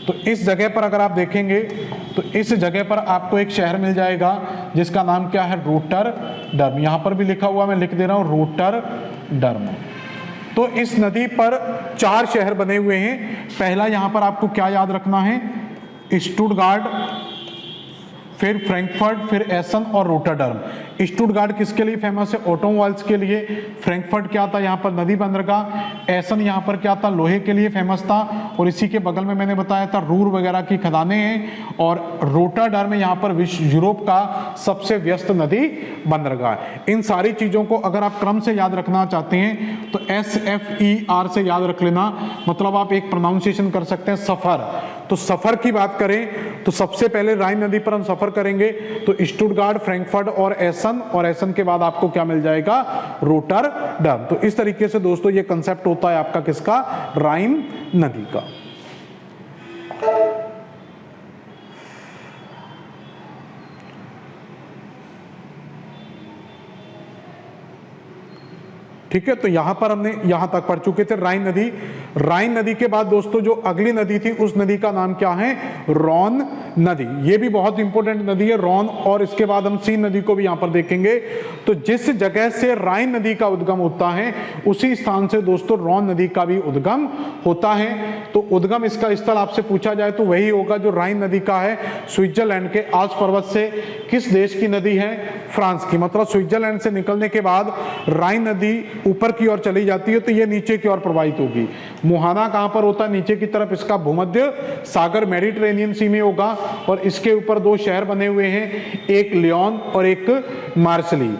S1: तो इस जगह पर अगर आप देखेंगे तो इस जगह पर आपको एक शहर मिल जाएगा जिसका नाम क्या है, रोटरडम। यहां पर भी लिखा हुआ, मैं लिख दे रहा हूं, रोटरडम। तो इस नदी पर 4 शहर बने हुए हैं। पहला यहां पर आपको क्या याद रखना है, स्टुटगार्ट, फिर फ्रैंकफर्ट, फिर एसन और रोटरडम। स्टुटगार्ट किसके लिए फेमस है, ऑटोमोबाइल्स के लिए। फ्रैंकफर्ट क्या था, यहाँ पर नदी बंदरगाह। एसन यहाँ पर क्या था, लोहे के लिए फेमस था। और इसी के बगल में मैंने बताया था रूर वगैरह की खदानें हैं। और रोटरडम यहाँ पर यूरोप का सबसे व्यस्त नदी बंदरगाह। इन सारी चीज़ों को अगर आप क्रम से याद रखना चाहते हैं तो SFER से याद रख लेना, मतलब आप एक प्रोनाउंसिएशन कर सकते हैं, सफ़र। तो सफ़र की बात करें तो सबसे पहले राइन नदी पर हम सफ़र करेंगे तो स्टुटगार्ट, फ्रैंकफर्ट और एसन के बाद आपको क्या मिल जाएगा, रोटरडम। तो इस तरीके से दोस्तों ये कंसेप्ट होता है आपका किसका, राइन नदी का। ठीक है, तो यहां पर हमने यहां तक पढ़ चुके थे राइन नदी। राइन नदी के बाद दोस्तों जो अगली नदी थी उस नदी का नाम क्या है, रॉन नदी, ये भी बहुत इंपॉर्टेंट नदी है रॉन। और इसके बाद हम सीन नदी को भी यहाँ पर देखेंगे। तो जिस जगह से राइन नदी का उद्गम होता है उसी स्थान से दोस्तों रॉन नदी का भी उद्गम होता है। तो उद्गम इसका स्थल आपसे पूछा जाए तो वही होगा जो राइन नदी का है, स्विट्जरलैंड के आल्प्स पर्वत से। किस देश की नदी है? फ्रांस की। मतलब स्विट्जरलैंड से निकलने के बाद राइन नदी ऊपर की ओर चली जाती है तो ये नीचे की ओर प्रवाहित होगी। मुहाना कहां पर होता है? नीचे की तरफ। इसका भूमध्य सागर मेडिटेरेनियन सी में होगा और इसके ऊपर दो शहर बने हुए हैं, एक लियोन और एक मार्सिली।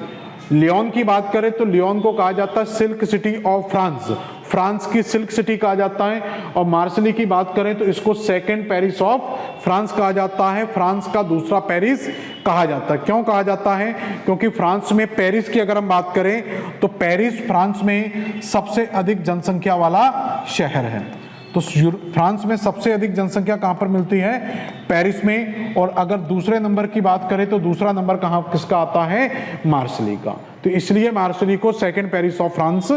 S1: लियोन की बात करें तो लियोन को कहा जाता है silk city of France, France की सिल्क सिटी कहा जाता है। और मार्सिली की बात करें तो इसको सेकंड पेरिस ऑफ फ्रांस कहा जाता है, फ्रांस का दूसरा पेरिस कहा जाता है। क्यों कहा जाता है? क्योंकि फ्रांस में पेरिस की अगर हम बात करें तो पेरिस फ्रांस में सबसे अधिक जनसंख्या वाला शहर है। तो फ्रांस में सबसे अधिक जनसंख्या कहां पर मिलती है? पेरिस में। और अगर दूसरे नंबर की बात करें तो दूसरा नंबर कहां किसका आता है? मार्सिली का। तो इसलिए मार्सिली को सेकंड पेरिस ऑफ फ्रांस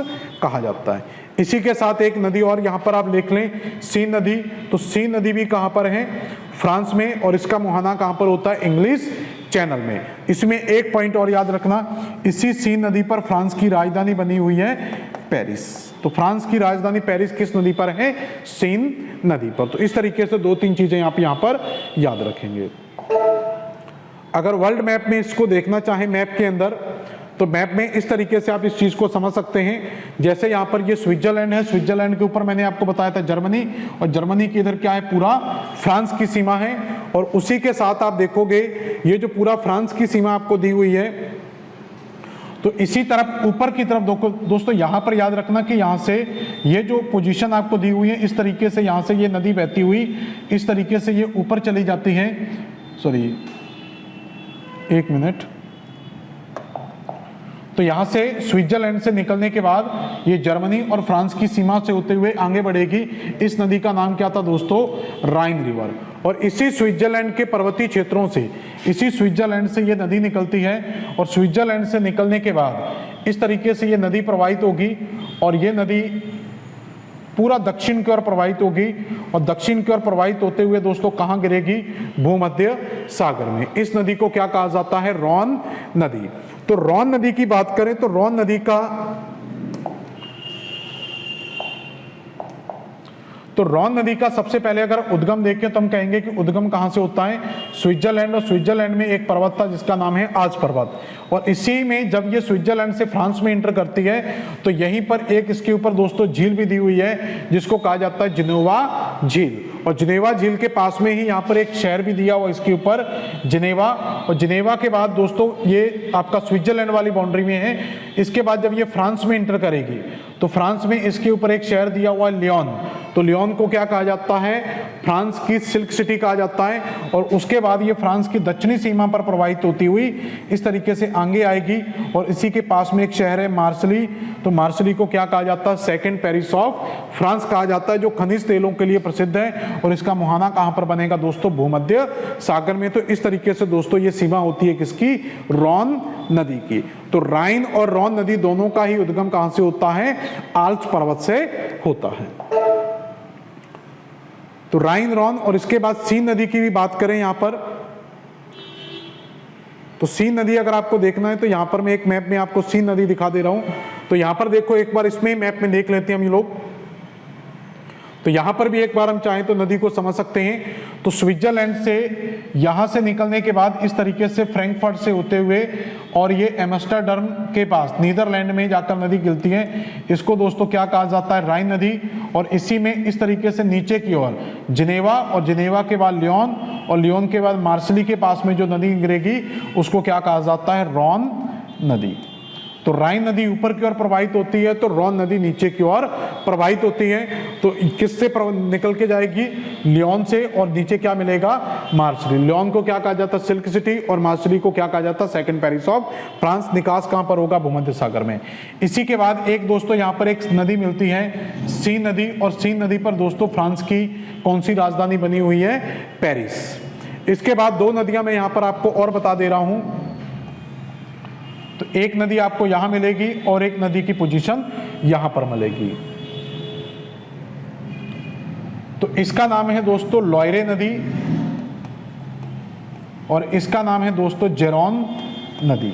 S1: कहा जाता है। इसी के साथ एक नदी और यहां पर आप लिख लें, सीन नदी। तो सीन नदी भी कहां पर है? फ्रांस में। और इसका मुहाना कहां पर होता है? इंग्लिश चैनल में। इसमें एक पॉइंट और याद रखना, इसी सीन नदी पर फ्रांस की राजधानी बनी हुई है पेरिस। तो फ्रांस की राजधानी पेरिस किस नदी पर है? सीन नदी पर। तो इस तरीके से दो तीन चीजें आप यहां पर याद रखेंगे। अगर वर्ल्ड मैप में इसको देखना चाहें मैप के अंदर, तो मैप में इस तरीके से आप इस चीज को समझ सकते हैं। जैसे यहाँ पर ये स्विट्जरलैंड है, स्विट्जरलैंड के ऊपर मैंने आपको बताया था जर्मनी, और जर्मनी की इधर क्या है? पूरा फ्रांस की सीमा है। और उसी के साथ आप देखोगे ये जो पूरा फ्रांस की सीमा आपको दी हुई है, तो इसी तरफ ऊपर की तरफ दोस्तों यहां पर याद रखना कि यहां से ये जो पोजीशन आपको दी हुई है इस तरीके से यहां से ये नदी बहती हुई इस तरीके से ये ऊपर चली जाती है। सॉरी, एक मिनट। तो यहां से स्विट्जरलैंड से निकलने के बाद ये जर्मनी और फ्रांस की सीमा से होते हुए आगे बढ़ेगी। इस नदी का नाम क्या था दोस्तों? राइन रिवर। और इसी स्विट्जरलैंड के पर्वतीय क्षेत्रों से, इसी स्विट्जरलैंड से ये नदी निकलती है। और स्विट्जरलैंड से निकलने के बाद इस तरीके से ये नदी प्रवाहित होगी और ये नदी पूरा दक्षिण की ओर प्रवाहित होगी। और दक्षिण की ओर प्रवाहित होते हुए दोस्तों कहां गिरेगी? भूमध्य सागर में। इस नदी को क्या कहा जाता है? रॉन नदी। तो रॉन नदी की बात करें तो रॉन नदी का सबसे पहले अगर उद्गम देखें तो हम कहेंगे कि उद्गम कहां से होता है? स्विट्जरलैंड। और स्विट्जरलैंड में एक पर्वत था जिसका नाम है आल्प्स पर्वत। और इसी में जब ये स्विट्जरलैंड से फ्रांस में इंटर करती है तो यहीं पर एक इसके ऊपर दोस्तों झील भी दी हुई है जिसको कहा जाता है जिनेवा झील। और जिनेवा झील के पास में ही यहाँ पर एक शहर भी दिया हुआ इसके ऊपर, जिनेवा। और जिनेवा के बाद दोस्तों ये आपका स्विट्जरलैंड वाली बाउंड्री में है। इसके बाद जब ये फ्रांस में इंटर करेगी तो फ्रांस में इसके ऊपर एक शहर दिया हुआ है लियोन। तो लियोन को क्या कहा जाता है? फ्रांस की सिल्क सिटी कहा जाता है। और उसके बाद ये फ्रांस की दक्षिणी सीमा पर प्रवाहित होती हुई इस तरीके से आगे आएगी। और इसी के पास में एक शहर है मार्सिली। तो मार्सिली को क्या कहा जाता है? सेकंड पेरिस ऑफ फ्रांस कहा जाता है, जो खनिज तेलों के लिए प्रसिद्ध है। और इसका मुहाना कहां पर बनेगा दोस्तों? भूमध्य सागर में। तो इस तरीके से दोस्तों ये सीमा होती है किसकी? रॉन नदी की। तो राइन और रॉन नदी दोनों का ही उद्गम कहां से होता है? आल्प्स पर्वत से होता है। तो राइन, रॉन। और इसके बाद सीन नदी की भी बात करें यहां पर, तो सीन नदी अगर आपको देखना है तो यहां पर मैं एक मैप में आपको सीन नदी दिखा दे रहा हूं। तो यहां पर देखो, एक बार इसमें मैप में देख लेते हैं हम ये लोग। तो यहां पर भी एक बार हम चाहें तो नदी को समझ सकते हैं। तो स्विट्जरलैंड से यहां से निकलने के बाद इस तरीके से फ्रैंकफर्ट से होते हुए और ये एम्स्टर्डम के पास नीदरलैंड में जाकर नदी गिरती है। इसको दोस्तों क्या कहा जाता है? राइन नदी। और इसी में इस तरीके से नीचे की ओर जिनेवा, और जिनेवा के बाद लियोन, और लियोन के बाद मार्सिली के पास में जो नदी गिरेगी उसको क्या कहा जाता है? रॉन नदी। तो राइन नदी ऊपर की ओर प्रवाहित होती है तो रॉन नदी नीचे की ओर प्रवाहित होती है। तो किससे निकल के जाएगी? लियोन से। और नीचे क्या मिलेगा? मार्सिली। लियोन को क्या कहा जाता है? Silk city. और मार्सिली को क्या कहा जाता है? Second Paris of France. निकास कहां पर होगा? भूमध्य सागर में। इसी के बाद एक दोस्तों यहां पर एक नदी मिलती है, सीन नदी। और सीन नदी पर दोस्तों फ्रांस की कौन सी राजधानी बनी हुई है? पेरिस। इसके बाद दो नदियां मैं यहां पर आपको और बता दे रहा हूं। तो एक नदी आपको यहां मिलेगी और एक नदी की पोजीशन यहां पर मिलेगी। तो इसका नाम है दोस्तों लॉयरे नदी। और इसका नाम है दोस्तों जेरोन नदी।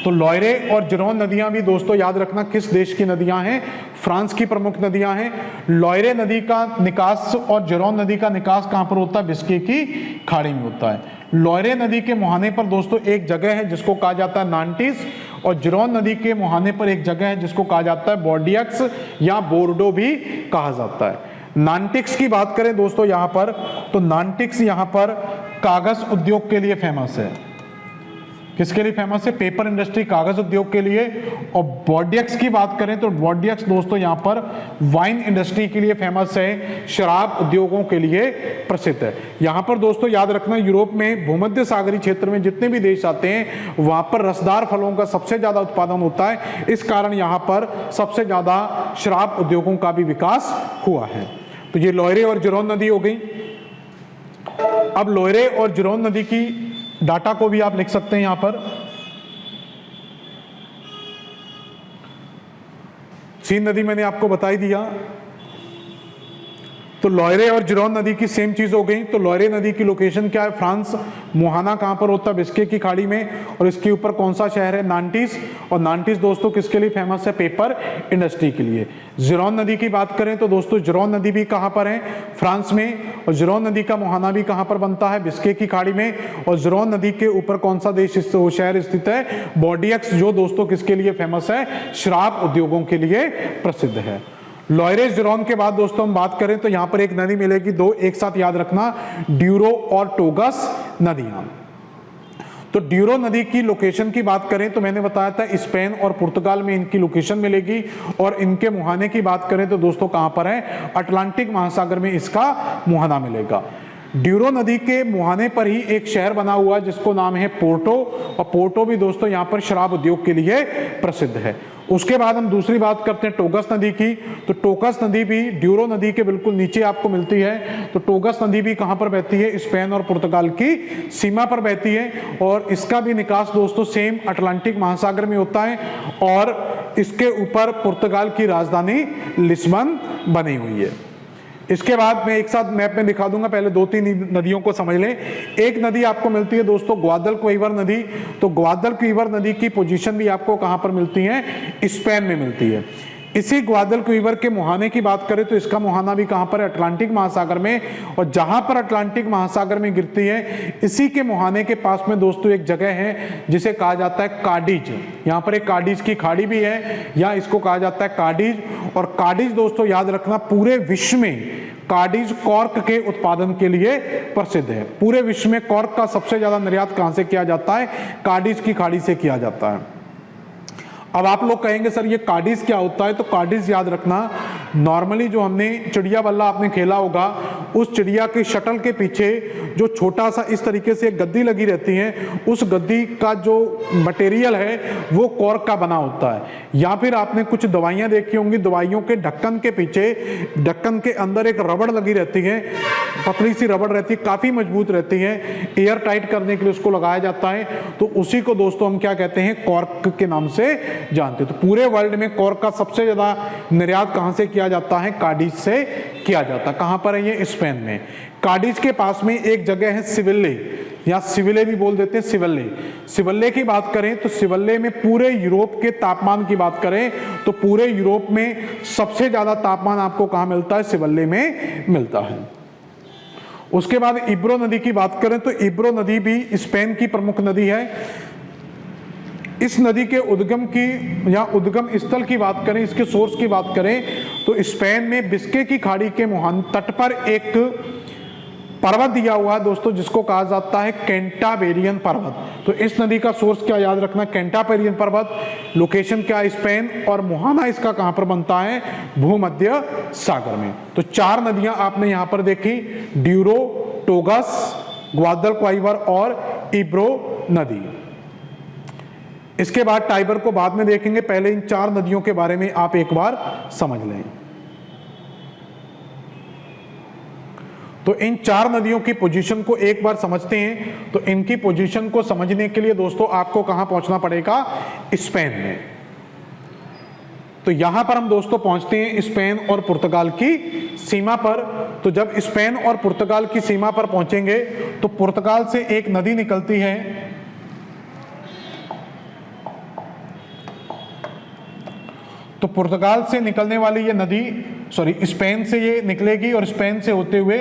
S1: तो लॉयरे और जेरोन नदियां भी दोस्तों याद रखना किस देश की नदियां हैं, फ्रांस की प्रमुख नदियां हैं। लॉयरे नदी का निकास और जेरोन नदी का निकास कहां पर होता है, बिस्के की खाड़ी में होता है। लॉयरे नदी के मुहाने पर दोस्तों एक जगह है जिसको कहा जाता है नांटिस, और जेरोन नदी के मुहाने पर एक जगह है जिसको कहा जाता है बॉर्डियक्स या बोर्डो भी कहा जाता है। नांटिक्स की बात करें दोस्तों यहां पर, तो नांटिक्स यहां पर कागज उद्योग के लिए फेमस है। किसके लिए फेमस है, पेपर इंडस्ट्री, कागज उद्योग के लिए। और बॉर्डियक्स की बात करें तो बॉर्डियक्स दोस्तों यहां पर वाइन इंडस्ट्री के लिए फेमस है, शराब उद्योगों के लिए प्रसिद्ध है। यहां पर दोस्तों याद रखना यूरोप में भूमध्य सागरीय क्षेत्र में जितने भी देश आते हैं वहां पर रसदार फलों का सबसे ज्यादा उत्पादन होता है, इस कारण यहां पर सबसे ज्यादा शराब उद्योगों का भी विकास हुआ है। तो ये लॉयरे और जेरोन नदी हो गई। अब लॉयरे और जेरोन नदी की डाटा को भी आप लिख सकते हैं यहां पर। सीन नदी मैंने आपको बता ही दिया। तो लॉयरे और जेरोन नदी की सेम चीज हो गई। तो लॉयरे नदी की लोकेशन क्या है, फ्रांस। मुहाना कहां पर होता है, बिस्के की खाड़ी में। और इसके ऊपर कौन सा शहर है, नांटिस। और नांटिस दोस्तों किसके लिए फेमस है, पेपर इंडस्ट्री के लिए। जेरोन नदी की बात करें तो दोस्तों जेरोन नदी भी कहां पर है, फ्रांस में। और जेरोन नदी का मुहाना भी कहां पर बनता है, बिस्के की खाड़ी में। और जेरोन नदी के ऊपर कौन सा देश शहर स्थित है, बॉर्डियक्स, जो दोस्तों किसके लिए फेमस है, शराब उद्योगों के लिए प्रसिद्ध है। लॉयरे जेरोन के बाद दोस्तों हम बात करें तो यहां पर एक नदी मिलेगी, दो एक साथ याद रखना, ड्यूरो और टोगस नदियां। तो ड्यूरो नदी की लोकेशन की बात करें तो मैंने बताया था स्पेन और पुर्तगाल में इनकी लोकेशन मिलेगी। और इनके मुहाने की बात करें तो दोस्तों कहां पर है, अटलांटिक महासागर में इसका मुहाना मिलेगा। ड्यूरो नदी के मुहाने पर ही एक शहर बना हुआ है जिसको नाम है पोर्टो। और पोर्टो भी दोस्तों यहां पर शराब उद्योग के लिए प्रसिद्ध है। उसके बाद हम दूसरी बात करते हैं टोगस नदी की। तो टोगस नदी भी ड्यूरो नदी के बिल्कुल नीचे आपको मिलती है। तो टोगस नदी भी कहां पर बहती है, स्पेन और पुर्तगाल की सीमा पर बहती है। और इसका भी निकास दोस्तों सेम अटलांटिक महासागर में होता है। और इसके ऊपर पुर्तगाल की राजधानी लिस्बन बनी हुई है। इसके बाद मैं एक साथ मैप में दिखा दूंगा, पहले दो तीन नदियों को समझ लें। एक नदी आपको मिलती है दोस्तों ग्वादलक्विवर नदी। तो ग्वादलक्विवर नदी की पोजीशन भी आपको कहां पर मिलती है, स्पेन में मिलती है। इसी ग्वादलक्विवर के मुहाने की बात करें तो इसका मुहाना भी कहां पर है, अटलांटिक महासागर में। और जहां पर अटलांटिक महासागर में गिरती है इसी के मुहाने के पास में दोस्तों एक जगह है जिसे कहा जाता है काडिज। यहां पर एक काडिज की खाड़ी भी है, या इसको कहा जाता है काडिज। और काडिज दोस्तों याद रखना पूरे विश्व में काडिज कॉर्क के उत्पादन के लिए प्रसिद्ध है। पूरे विश्व में कॉर्क का सबसे ज्यादा निर्यात कहां से किया जाता है, काडिज की खाड़ी से किया जाता है। अब आप लोग कहेंगे सर ये काडिज क्या होता है, तो काडिज याद रखना नॉर्मली जो हमने चिड़िया बल्ला आपने खेला होगा, उस चिड़िया के शटल के पीछे जो छोटा सा इस तरीके से एक गद्दी लगी रहती है, उस गद्दी का जो मटेरियल है वो कॉर्क का बना होता है। या फिर आपने कुछ दवाइयां देखी होंगी, दवाइयों के ढक्कन के पीछे, ढक्कन के अंदर एक रबड़ लगी रहती है, पतली सी रबड़ रहती है, काफी मजबूत रहती है, एयर टाइट करने के लिए उसको लगाया जाता है। तो उसी को दोस्तों हम क्या कहते हैं, कॉर्क के नाम से जानते। तो पूरे वर्ल्ड में कॉर्क का सबसे ज्यादा निर्यात कहां से किया जाता है, काडिज से किया जाता है। कहां पर है ये, स्पेन में। काडिज के पास में एक जगह है सिविल्ले, या सिविले भी बोल देते हैं, सिवल्ले। सिवल्ले की बात करें तो सिवल्ले में पूरे यूरोप के तापमान की बात करें तो पूरे यूरोप में सबसे ज्यादा तापमान आपको कहां मिलता है, सिवल्ले में मिलता है। उसके बाद इब्रो नदी की बात करें तो इब्रो नदी भी स्पेन की प्रमुख नदी है। इस नदी के उद्गम की या उद्गम स्थल की बात करें, इसके सोर्स की बात करें तो स्पेन में बिस्के की खाड़ी के मुहाने तट पर एक पर्वत दिया हुआ है दोस्तों जिसको कहा जाता है कैंटाबेरियन पर्वत। तो इस नदी का सोर्स क्या याद रखना, कैंटाबेरियन पर्वत। लोकेशन क्या है, स्पेन। और मुहाना इसका कहां पर बनता है, भूमध्य सागर में। तो चार नदियां आपने यहां पर देखी, ड्यूरो, टोगस, ग्वादलक्विवर और इब्रो नदी। इसके बाद टाइबर को बाद में देखेंगे, पहले इन चार नदियों के बारे में आप एक बार समझ लें। तो इन चार नदियों की पोजीशन को एक बार समझते हैं। तो इनकी पोजीशन को समझने के लिए दोस्तों आपको कहां पहुंचना पड़ेगा, स्पेन में। तो यहां पर हम दोस्तों पहुंचते हैं स्पेन और पुर्तगाल की सीमा पर। तो जब स्पेन और पुर्तगाल की सीमा पर पहुंचेंगे तो पुर्तगाल से एक नदी निकलती है, तो पुर्तगाल से निकलने वाली ये नदी, सॉरी स्पेन से ये निकलेगी और स्पेन से होते हुए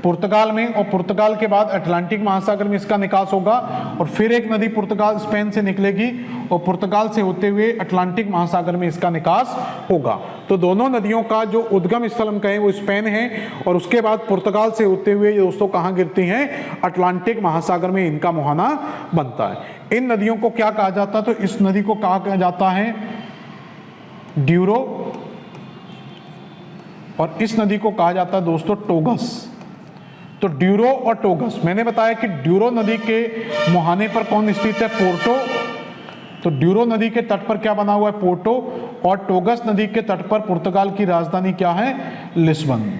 S1: पुर्तगाल में, और पुर्तगाल के बाद अटलांटिक महासागर में इसका निकास होगा, और फिर एक नदी पुर्तगाल स्पेन से निकलेगी और पुर्तगाल से होते हुए अटलांटिक महासागर में इसका निकास होगा। तो दोनों नदियों का जो उद्गम स्थल हम कहें वो स्पेन है, और उसके बाद पुर्तगाल से होते हुए ये दोस्तों कहाँ गिरती हैं, अटलांटिक महासागर में इनका मुहाना बनता है। इन नदियों को क्या कहा जाता है, तो इस नदी को कहा जाता है ड्यूरो, और इस नदी को कहा जाता है दोस्तों टोगस। तो ड्यूरो और टोगस, मैंने बताया कि ड्यूरो नदी के मुहाने पर कौन स्थित है, पोर्टो। तो ड्यूरो नदी के तट पर क्या बना हुआ है, पोर्टो, और टोगस नदी के तट पर पुर्तगाल की राजधानी क्या है, लिस्बन।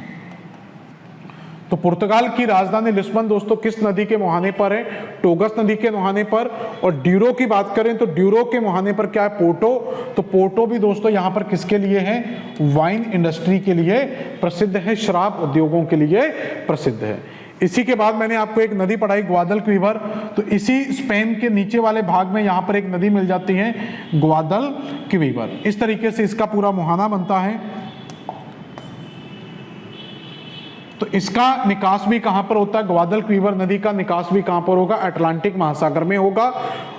S1: तो पुर्तगाल की राजधानी लिस्बन दोस्तों किस नदी के मुहाने पर है, टोगस नदी के मुहाने पर। और ड्यूरो की बात करें तो ड्यूरो के मुहाने पर क्या है, पोर्टो। तो पोर्टो भी दोस्तों यहां पर किसके लिए है, वाइन इंडस्ट्री के लिए प्रसिद्ध है, शराब उद्योगों के लिए प्रसिद्ध है। इसी के बाद मैंने आपको एक नदी पढ़ाई ग्वादलक्विवर। तो इसी स्पेन के नीचे वाले भाग में यहां पर एक नदी मिल जाती है ग्वादलक्विवर। इस तरीके से इसका पूरा मुहाना बनता है। तो इसका निकास भी कहां पर होता है, ग्वादलक्विवर नदी का निकास भी कहां पर होगा, अटलांटिक महासागर में होगा।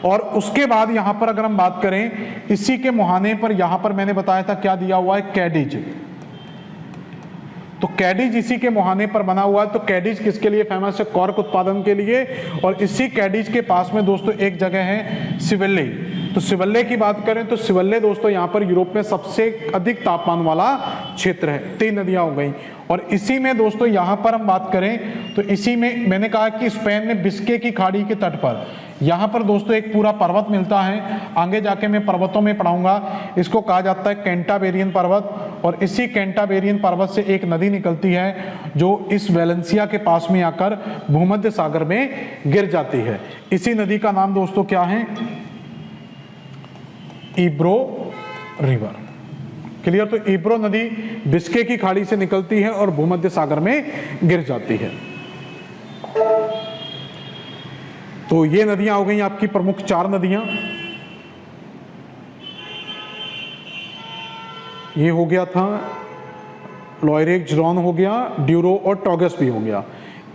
S1: और उसके बाद यहां पर अगर हम बात करें इसी के मुहाने पर, यहां पर मैंने बताया था क्या दिया हुआ है, कैडिज। तो कैडिज इसी के मुहाने पर बना हुआ है। तो कैडिज किसके लिए फेमस है, कॉर्क उत्पादन के लिए। और इसी कैडिज के पास में दोस्तों एक जगह है सिवेल्ले। तो सिवेल्ले की बात करें तो सिवेल्ले दोस्तों यहाँ पर यूरोप में सबसे अधिक तापमान वाला क्षेत्र है। 3 नदियां हो गई। और इसी में दोस्तों यहाँ पर हम बात करें तो इसी में मैंने कहा कि स्पेन में बिस्के की खाड़ी के तट पर यहाँ पर दोस्तों एक पूरा पर्वत मिलता है। आगे जाके मैं पर्वतों में पढ़ाऊंगा। इसको कहा जाता है कैंटाबेरियन पर्वत। और इसी कैंटाबेरियन पर्वत से एक नदी निकलती है जो इस वेलेंसिया के पास में आकर भूमध्य सागर में गिर जाती है। इसी नदी का नाम दोस्तों क्या है, इब्रो रिवर। क्लियर। तो इब्रो नदी बिस्के की खाड़ी से निकलती है और भूमध्य सागर में गिर जाती है। तो ये नदियां हो गई आपकी प्रमुख 4 नदियां। ये हो गया था लॉयरेक, जिरोन हो गया, ड्यूरो और टॉगस भी हो गया।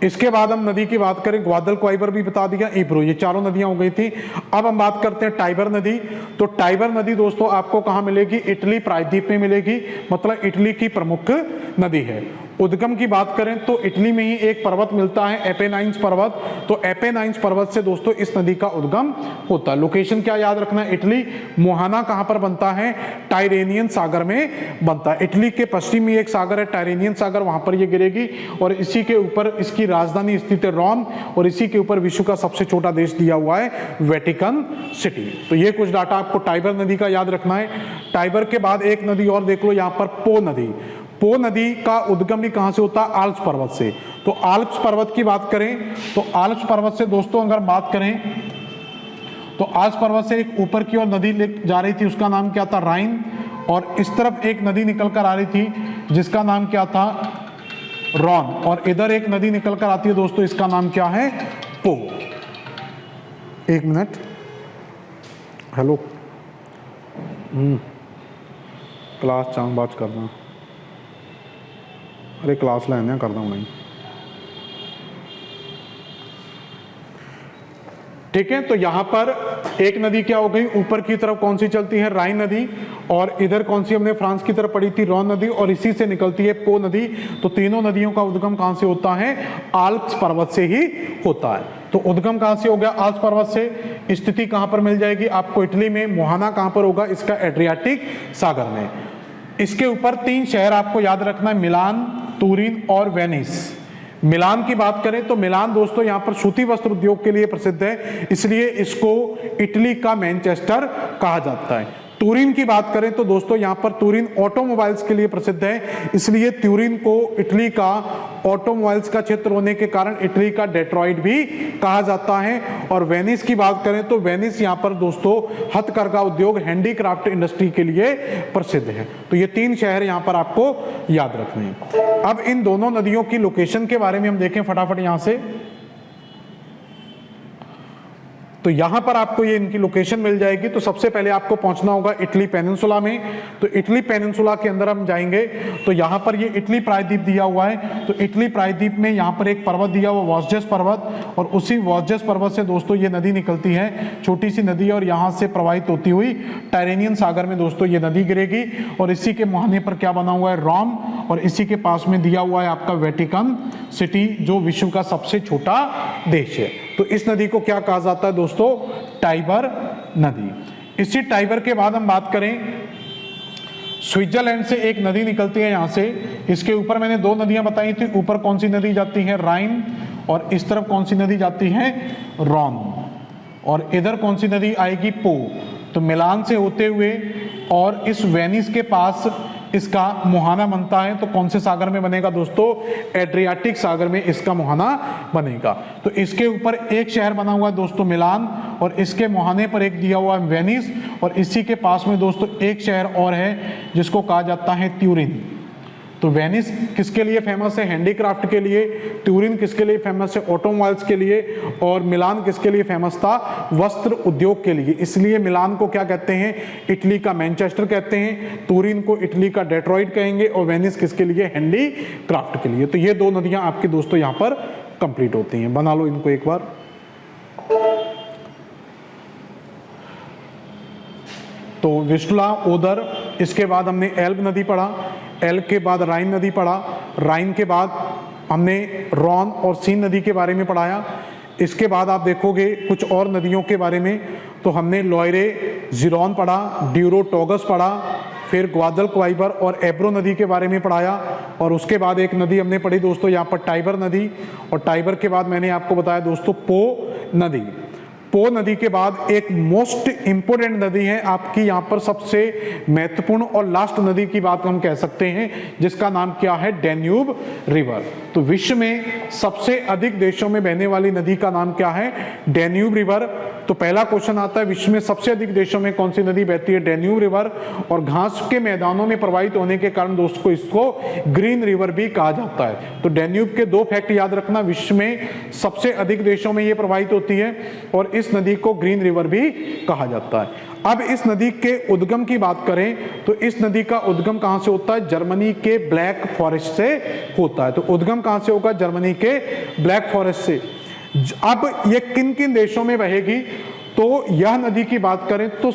S1: इसके बाद हम नदी की बात करें, ग्वादलक्वाइबर भी बता दिया, इब्रो, ये 4 नदियां हो गई थी। अब हम बात करते हैं टाइबर नदी। तो टाइबर नदी दोस्तों आपको कहां मिलेगी, इटली प्रायद्वीप में मिलेगी, मतलब इटली की प्रमुख नदी है। उद्गम की बात करें तो इटली में ही एक पर्वत मिलता है, एपेनाइन्स पर्वत। तो एपेनाइन्स पर्वत से दोस्तों इस नदी का उद्गम होता है। लोकेशन क्या याद रखना है, इटली। मुहाना कहां पर बनता है, टायरेनियन सागर में बनता है। इटली के पश्चिम में एक सागर है टायरेनियन सागर, वहां पर ये गिरेगी। और इसी के ऊपर इसकी राजधानी स्थित है रोम। और इसी के ऊपर विश्व का सबसे छोटा देश दिया हुआ है वेटिकन सिटी। तो ये कुछ डाटा आपको टाइबर नदी का याद रखना है। टाइबर के बाद एक नदी और देख लो यहाँ पर, पो नदी। पो नदी का उद्गम भी कहां से होता है, आल्प्स पर्वत से। तो आल्प्स पर्वत की बात करें तो आल्प्स पर्वत से दोस्तों अगर बात करें तो आल्प्स पर्वत से एक ऊपर की ओर नदी जा रही थी, उसका नाम क्या था, राइन। और इस तरफ एक नदी निकल कर आ रही थी जिसका नाम क्या था, रॉन। और इधर एक नदी निकल कर आती है दोस्तों, इसका नाम क्या है, पो। एक मिनट, हेलो, क्लास चांग बात करना, अरे क्लास लेने करता हूँ नहीं, ठीक है। तो यहां पर एक नदी क्या हो गई, ऊपर की तरफ कौन सी चलती है, राइन नदी। और इधर कौन सी हमने फ्रांस की तरफ पढ़ी थी, रॉन नदी। और इसी से निकलती है पो नदी। तो तीनों नदियों का उद्गम कहां से होता है, आल्प्स पर्वत से ही होता है। तो उद्गम कहां से हो गया, आल्प्स पर्वत से। स्थिति कहां पर मिल जाएगी आपको, इटली में। मुहाना कहां पर होगा, इसका एड्रियाटिक सागर में। इसके ऊपर 3 शहर आपको याद रखना है, मिलान, तुरिन और वेनिस। मिलान की बात करें तो मिलान दोस्तों यहां पर सूती वस्त्र उद्योग के लिए प्रसिद्ध है, इसलिए इसको इटली का मैनचेस्टर कहा जाता है। तुरिन की बात करें तो दोस्तों यहाँ पर तुरिन ऑटोमोबाइल्स के लिए प्रसिद्ध है, इसलिए तुरिन को इटली का ऑटोमोबाइल्स का क्षेत्र होने के कारण इटली का डेट्रॉइट भी कहा जाता है। और वेनिस की बात करें तो वेनिस यहाँ पर दोस्तों हथकरघा उद्योग, हैंडीक्राफ्ट इंडस्ट्री के लिए प्रसिद्ध है। तो ये 3 शहर यहाँ पर आपको याद रखने हैं। अब इन दोनों नदियों की लोकेशन के बारे में हम देखें फटाफट यहाँ से। तो यहां पर आपको ये इनकी लोकेशन मिल जाएगी। तो सबसे पहले आपको पहुंचना होगा इटली पेनिनसुला में। तो इटली पेनिनसुला के अंदर हम जाएंगे तो यहां पर ये इटली प्रायद्वीप दिया हुआ है। तो इटली प्रायद्वीप में यहां पर एक पर्वत दिया हुआ वॉसजस पर्वत, और उसी वॉसजस पर्वत से दोस्तों ये नदी निकलती है, छोटी सी नदी है, और यहां से प्रवाहित होती हुई टायरेनियन सागर में दोस्तों ये नदी गिरेगी। और इसी के मुहाने पर क्या बना हुआ है, रोम, और इसी के पास में दिया हुआ है आपका वेटिकन सिटी, जो विश्व का सबसे छोटा देश है। तो इस नदी को क्या कहा जाता है दोस्तों, टाइबर नदी। इसी टाइबर के बाद हम बात करें, स्विट्जरलैंड से एक नदी निकलती है यहां से। इसके ऊपर मैंने 2 नदियां बताई थी, ऊपर कौन सी नदी जाती है, राइन, और इस तरफ कौन सी नदी जाती है, रॉन, और इधर कौन सी नदी आएगी, पो। तो मिलान से होते हुए और इस वेनिस के पास इसका मुहाना बनता है। तो कौन से सागर में बनेगा दोस्तों, एड्रियाटिक सागर में इसका मुहाना बनेगा। तो इसके ऊपर एक शहर बना हुआ है दोस्तों मिलान, और इसके मुहाने पर एक दिया हुआ है वेनिस, और इसी के पास में दोस्तों एक शहर और है जिसको कहा जाता है त्यूरिन। तो वेनिस किसके लिए फेमस है, हैंडीक्राफ्ट के लिए। ट्यूरिन किसके लिए फेमस है, ऑटोमोबाइल्स के लिए। और मिलान किसके लिए फेमस था, वस्त्र उद्योग के लिए। इसलिए मिलान को क्या कहते हैं, इटली का मैनचेस्टर कहते हैं, ट्यूरिन को इटली का डेट्रॉइट कहेंगे, और वेनिस किसके लिए, हैंडीक्राफ्ट के लिए। तो ये 2 नदियां आपकी दोस्तों यहां पर कंप्लीट होती हैं। बना लो इनको एक बार। तो विस्टुला, ओदर, इसके बाद हमने एल्ब नदी पढ़ा, एल्ब के बाद राइन नदी पढ़ा, राइन के बाद हमने रॉन और सीन नदी के बारे में पढ़ाया। इसके बाद आप देखोगे कुछ और नदियों के बारे में, तो हमने लॉयरे, जिरोन पढ़ा, ड्यूरो टोगस पढ़ा, फिर ग्वादल क्वाइबर और एब्रो नदी के बारे में पढ़ाया। और उसके बाद एक नदी हमने पढ़ी दोस्तों यहाँ पर टाइबर नदी, और टाइबर के बाद मैंने आपको बताया दोस्तों पो नदी। पो नदी के बाद एक मोस्ट इंपोर्टेंट नदी है आपकी यहाँ पर, सबसे महत्वपूर्ण और लास्ट नदी की बात हम कह सकते हैं, जिसका नाम क्या है, डैन्यूब रिवर। तो विश्व में सबसे अधिक देशों में बहने वाली नदी का नाम क्या है, डैन्यूब रिवर। तो पहला क्वेश्चन आता है, विश्व में सबसे अधिक देशों में कौन सी नदी बहती है, डैन्यूब रिवर। और घास के मैदानों में प्रवाहित होने के कारण दोस्तों इसको ग्रीन रिवर भी कहा जाता है। तो डैन्यूब के 2 फैक्ट याद रखना, विश्व में सबसे अधिक देशों में ये प्रवाहित होती है, और इस नदी को ग्रीन रिवर भी कहा जाता है। अब इस नदी के उद्गम की बात करें तो इस नदी का उद्गम कहां से होता है, जर्मनी के ब्लैक फॉरेस्ट से होता है। तो उद्गम कहां से होगा, जर्मनी के ब्लैक फॉरेस्ट से। अब ये किन किन देशों में बहेगी, तो यह नदी की बात करें तो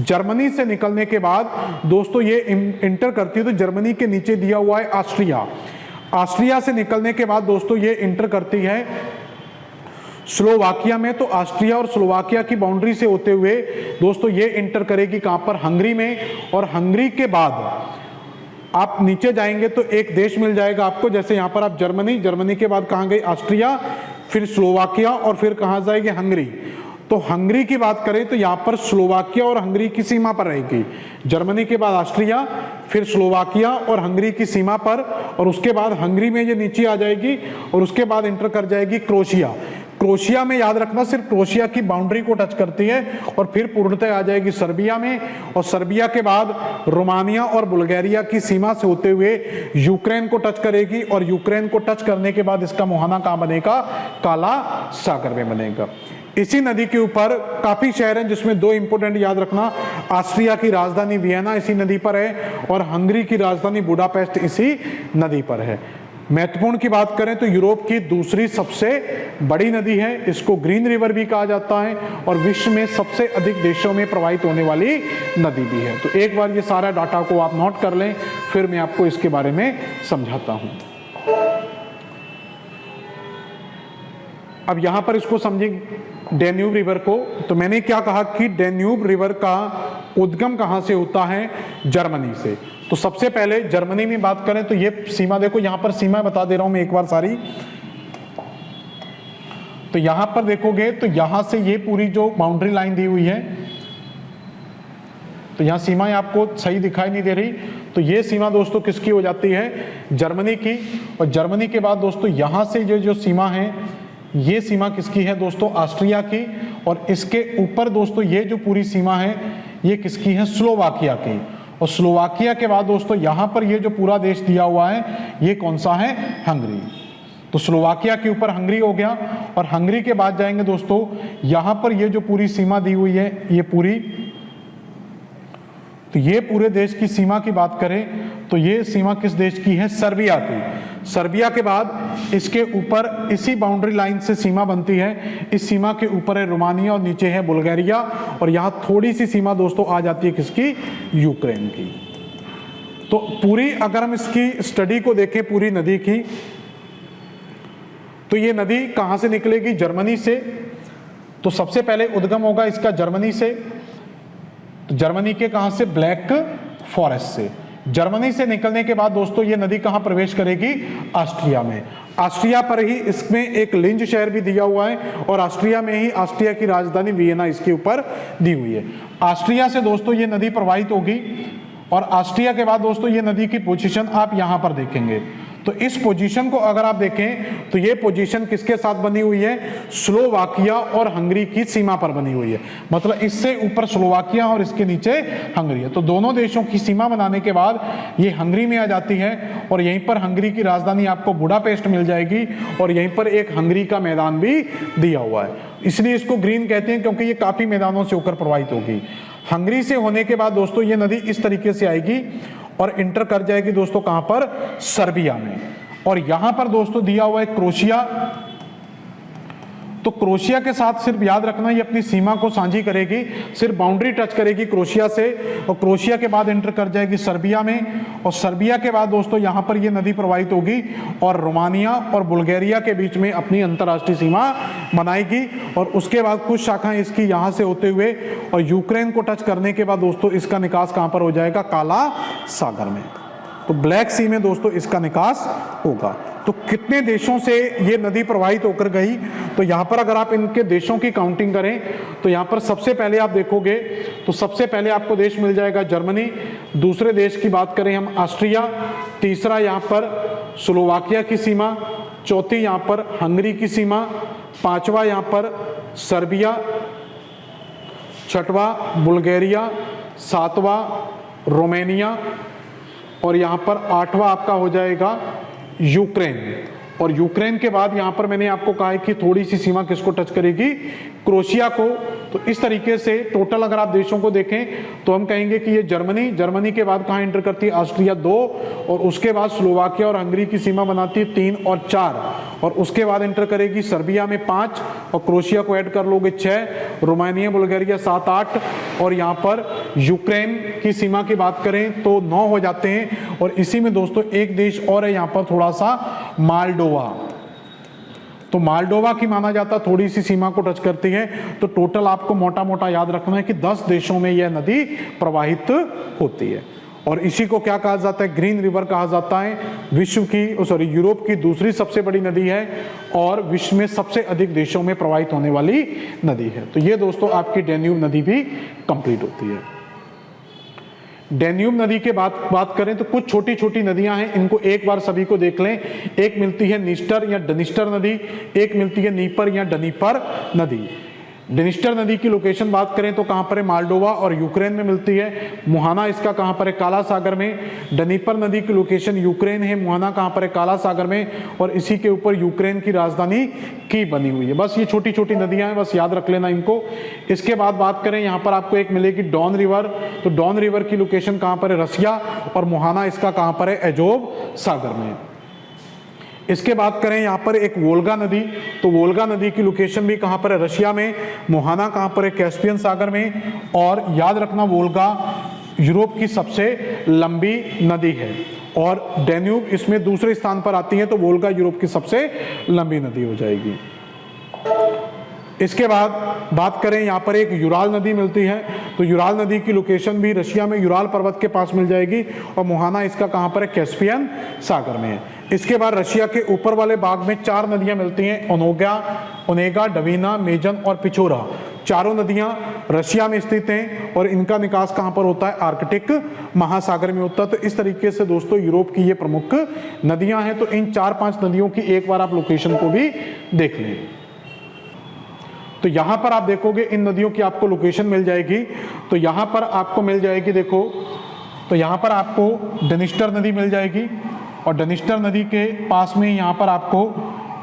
S1: जर्मनी से निकलने के बाद दोस्तों ये इंटर करती है, तो जर्मनी के नीचे दिया हुआ है ऑस्ट्रिया। ऑस्ट्रिया से निकलने के बाद दोस्तों ये इंटर करती है स्लोवाकिया में। तो ऑस्ट्रिया और स्लोवाकिया की बाउंड्री से होते हुए दोस्तों ये इंटर करेगी कहां पर, हंगरी में। और हंगरी के बाद आप नीचे जाएंगे तो एक देश मिल जाएगा आपको, जैसे यहां पर आप जर्मनी, जर्मनी के बाद कहां गई, ऑस्ट्रिया, फिर स्लोवाकिया, और फिर कहां जाएगी, हंगरी। तो हंगरी की बात करें तो यहां पर स्लोवाकिया और हंगरी की सीमा पर रहेगी, जर्मनी के बाद ऑस्ट्रिया, फिर स्लोवाकिया और हंगरी की सीमा पर, और उसके बाद हंगरी में ये नीचे आ जाएगी, और उसके बाद इंटर कर जाएगी क्रोशिया। क्रोशिया में याद रखना सिर्फ क्रोशिया की बाउंड्री को टच करती है, और फिर पूर्णतः आ जाएगी सर्बिया में, और सर्बिया के बाद रोमानिया और बुल्गारिया की सीमा से होते हुए यूक्रेन को टच करेगी, और यूक्रेन को टच करने के बाद इसका मुहाना कहां बनेगा, काला सागर में बनेगा। इसी नदी के ऊपर काफी शहर हैं, जिसमें 2 इंपोर्टेंट याद रखना, ऑस्ट्रिया की राजधानी वियना इसी नदी पर है, और हंगरी की राजधानी बुडापेस्ट इसी नदी पर है। महत्वपूर्ण की बात करें तो यूरोप की दूसरी सबसे बड़ी नदी है, इसको ग्रीन रिवर भी कहा जाता है, और विश्व में सबसे अधिक देशों में प्रवाहित होने वाली नदी भी है। तो एक बार ये सारा डाटा को आप नोट कर लें, फिर मैं आपको इसके बारे में समझाता हूं। अब यहां पर इसको समझें डैन्यूब रिवर को। तो मैंने क्या कहा कि डैन्यूब रिवर का उद्गम कहां से होता है, जर्मनी से। तो सबसे पहले जर्मनी में बात करें तो ये सीमा देखो, यहां पर सीमा बता दे रहा हूं मैं एक बार सारी। तो यहां पर देखोगे तो यहां से ये पूरी जो बाउंड्री लाइन दी हुई है, तो यहाँ सीमाएं आपको सही दिखाई नहीं दे रही, तो ये सीमा दोस्तों किसकी हो जाती है, जर्मनी की। और जर्मनी के बाद दोस्तों यहाँ से जो सीमा है, ये सीमा किसकी है दोस्तों, ऑस्ट्रिया की। और इसके ऊपर दोस्तों ये जो पूरी सीमा है ये किसकी है, स्लोवाकिया की। और स्लोवाकिया के बाद दोस्तों यहाँ पर ये जो पूरा देश दिया हुआ है ये कौन सा है, हंगरी। तो स्लोवाकिया के ऊपर हंगरी हो गया। और हंगरी के बाद जाएंगे दोस्तों यहाँ पर ये जो पूरी सीमा दी हुई है ये पूरी, तो ये पूरे देश की सीमा की बात करें तो ये सीमा किस देश की है, सर्बिया की। सर्बिया के बाद इसके ऊपर इसी बाउंड्री लाइन से सीमा बनती है, इस सीमा के ऊपर है रोमानिया और नीचे है बुल्गारिया। और यहाँ थोड़ी सी सीमा दोस्तों आ जाती है किसकी, यूक्रेन की। तो पूरी अगर हम इसकी स्टडी को देखें पूरी नदी की, तो ये नदी कहाँ से निकलेगी, जर्मनी से। तो सबसे पहले उद्गम होगा इसका जर्मनी से। तो जर्मनी के कहां से, ब्लैक फॉरेस्ट से। जर्मनी से निकलने के बाद दोस्तों ये नदी कहां प्रवेश करेगी, ऑस्ट्रिया में। ऑस्ट्रिया पर ही इसमें एक लिंज शहर भी दिया हुआ है और ऑस्ट्रिया में ही ऑस्ट्रिया की राजधानी वियना इसके ऊपर दी हुई है। ऑस्ट्रिया से दोस्तों ये नदी प्रवाहित होगी और ऑस्ट्रिया के बाद दोस्तों ये नदी की पोजीशन आप यहां पर देखेंगे। तो इस पोजीशन को अगर आप देखें तो ये पोजीशन किसके साथ बनी हुई है, स्लोवाकिया और हंगरी की सीमा पर बनी हुई है। मतलब इससे ऊपर स्लोवाकिया और इसके नीचे हंगरी है। तो दोनों देशों की सीमा बनाने के बाद ये हंगरी में आ जाती है और यहीं पर हंगरी की राजधानी आपको बुडापेस्ट मिल जाएगी और यहीं पर एक हंगरी का मैदान भी दिया हुआ है। इसलिए इसको ग्रीन कहते हैं क्योंकि ये काफी मैदानों से होकर प्रवाहित होगी। हंगरी से होने के बाद दोस्तों ये नदी इस तरीके से आएगी और इंटर कर जाएगी दोस्तों कहां पर, सर्बिया में। और यहां पर दोस्तों दिया हुआ है क्रोशिया। तो क्रोशिया के साथ सिर्फ याद रखना ये अपनी सीमा को साझी करेगी, सिर्फ बाउंड्री टच करेगी क्रोशिया से और क्रोशिया के बाद एंटर कर जाएगी सर्बिया में। और सर्बिया के बाद दोस्तों यहां पर ये नदी प्रवाहित होगी और रोमानिया और बुल्गारिया के बीच में अपनी अंतर्राष्ट्रीय सीमा बनाएगी। और उसके बाद कुछ शाखाएं इसकी यहां से होते हुए और यूक्रेन को टच करने के बाद दोस्तों इसका निकास कहां पर हो जाएगा, काला सागर में। तो ब्लैक सी में दोस्तों इसका निकास होगा। तो कितने देशों से ये नदी प्रवाहित होकर गई, तो यहाँ पर अगर आप इनके देशों की काउंटिंग करें तो यहाँ पर सबसे पहले आप देखोगे तो सबसे पहले आपको देश मिल जाएगा जर्मनी। दूसरे देश की बात करें हम ऑस्ट्रिया, तीसरा यहाँ पर स्लोवाकिया की सीमा, चौथी यहाँ पर हंगरी की सीमा, पांचवा यहाँ पर सर्बिया, छठवां बुल्गारिया, सातवां रोमानिया और यहाँ पर आठवां आपका हो जाएगा यूक्रेन। और यूक्रेन के बाद यहाँ पर मैंने आपको कहा है कि थोड़ी सी सीमा किसको टच करेगी, क्रोशिया को। तो इस तरीके से टोटल अगर आप देशों को देखें तो हम कहेंगे कि ये जर्मनी के बाद कहाँ एंटर करती है, ऑस्ट्रिया 2 और उसके बाद स्लोवाकिया और हंगरी की सीमा बनाती है 3 और 4 और उसके बाद एंटर करेगी सर्बिया में 5 और क्रोशिया को ऐड कर लोगे 6, रोमानिया बुल्गारिया 7 8 और यहाँ पर यूक्रेन की सीमा की बात करें तो 9 हो जाते हैं। और इसी में दोस्तों एक देश और है यहाँ पर थोड़ा सा, मालडोवा। तो मालडोवा की माना जाता थोड़ी सी सीमा को टच करती है। तो टोटल आपको मोटा मोटा याद रखना है कि 10 देशों में यह नदी प्रवाहित होती है। और इसी को क्या कहा जाता है, ग्रीन रिवर कहा जाता है। विश्व की यूरोप की दूसरी सबसे बड़ी नदी है और विश्व में सबसे अधिक देशों में प्रवाहित होने वाली नदी है। तो ये दोस्तों आपकी डैन्यूब नदी भी कंप्लीट होती है। डैन्यूब नदी के बात करें तो कुछ छोटी छोटी नदियां हैं, इनको एक बार सभी को देख लें। एक मिलती है निस्टर या डनिस्टर नदी, एक मिलती है नीपर या डनीपर नदी। डनिस्टर नदी की लोकेशन बात करें तो कहां पर है, मालडोवा और यूक्रेन में मिलती है। मुहाना इसका कहां पर है, काला सागर में। डनीपर नदी की लोकेशन यूक्रेन है, मुहाना कहां पर है, काला सागर में। और इसी के ऊपर यूक्रेन की राजधानी की बनी हुई है। बस ये छोटी छोटी नदियां हैं, बस याद रख लेना इनको। इसके बाद बात करें यहाँ पर आपको एक मिलेगी डॉन रिवर। तो डॉन रिवर की लोकेशन कहां पर है, रसिया और मुहाना इसका कहां पर है, एजोव सागर में। इसके बात करें यहाँ पर एक वोल्गा नदी। तो वोल्गा नदी की लोकेशन भी कहाँ पर है, रशिया में। मुहाना कहाँ पर है, कैस्पियन सागर में। और याद रखना वोल्गा यूरोप की सबसे लंबी नदी है और डैन्यूब इसमें दूसरे स्थान पर आती है। तो वोल्गा यूरोप की सबसे लंबी नदी हो जाएगी। इसके बाद बात करें यहाँ पर एक यूराल नदी मिलती है। तो यूराल नदी की लोकेशन भी रशिया में यूराल पर्वत के पास मिल जाएगी और मुहाना इसका कहाँ पर है, कैस्पियन सागर में है। इसके बाद रशिया के ऊपर वाले भाग में 4 नदियां मिलती हैं, ओनेगा, डवीना, मेजन और पिछोरा। चारों नदियां रशिया में स्थित हैं और इनका निकास कहां पर होता है, आर्कटिक महासागर में होता है। तो इस तरीके से दोस्तों यूरोप की ये प्रमुख नदियां हैं। तो इन 4-5 नदियों की एक बार आप लोकेशन को भी देख लें। तो यहां पर आप देखोगे इन नदियों की आपको लोकेशन मिल जाएगी। तो यहां पर आपको मिल जाएगी, देखो, तो यहां पर आपको डनिस्टर नदी मिल जाएगी और डनिस्टर नदी के पास में यहां पर आपको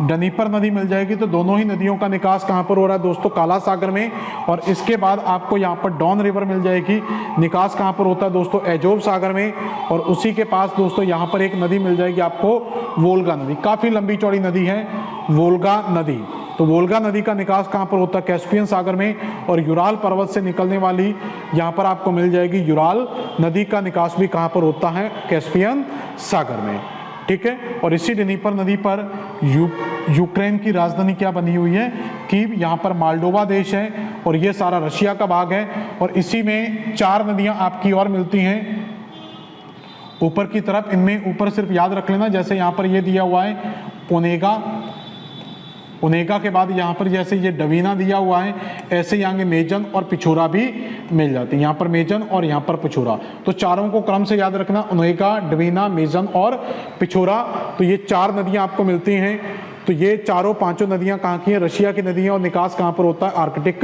S1: डनीपर नदी मिल जाएगी। तो दोनों ही नदियों का निकास कहां पर हो रहा है दोस्तों, काला सागर में। और इसके बाद आपको यहां पर डॉन रिवर मिल जाएगी, निकास कहां पर होता है दोस्तों, एजोव सागर में। और उसी के पास दोस्तों यहां पर एक नदी मिल जाएगी आपको, वोल्गा नदी, काफी लंबी चौड़ी नदी है वोल्गा नदी। तो वोल्गा नदी का निकास कहां पर होता है, कैस्पियन सागर में। और यूराल पर्वत से निकलने वाली यहां पर आपको मिल जाएगी यूराल नदी का निकास भी कहां पर होता है, कैस्पियन सागर में, ठीक है। और इसी डनीपर नदी पर यूक्रेन की राजधानी क्या बनी हुई है, कीव, यहाँ पर माल्डोवा देश है और ये सारा रशिया का भाग है। और इसी में 4 नदियां आपकी और मिलती हैं ऊपर की तरफ। इनमें ऊपर सिर्फ याद रख लेना, जैसे यहाँ पर ये दिया हुआ है ओनेगा, ओनेगा के बाद यहाँ पर जैसे ये डवीना दिया हुआ है, ऐसे यहाँ मेजन और पिछोरा भी मिल जाती है। यहाँ पर मेजन और यहाँ पर पिछोरा, तो चारों को क्रम से याद रखना, ओनेगा, डवीना, मेजन और पिछोरा। तो ये 4 नदियाँ आपको मिलती हैं। तो ये चारों 5 नदियाँ कहाँ की हैं, रशिया की नदियाँ। और निकास कहाँ पर होता है, आर्कटिक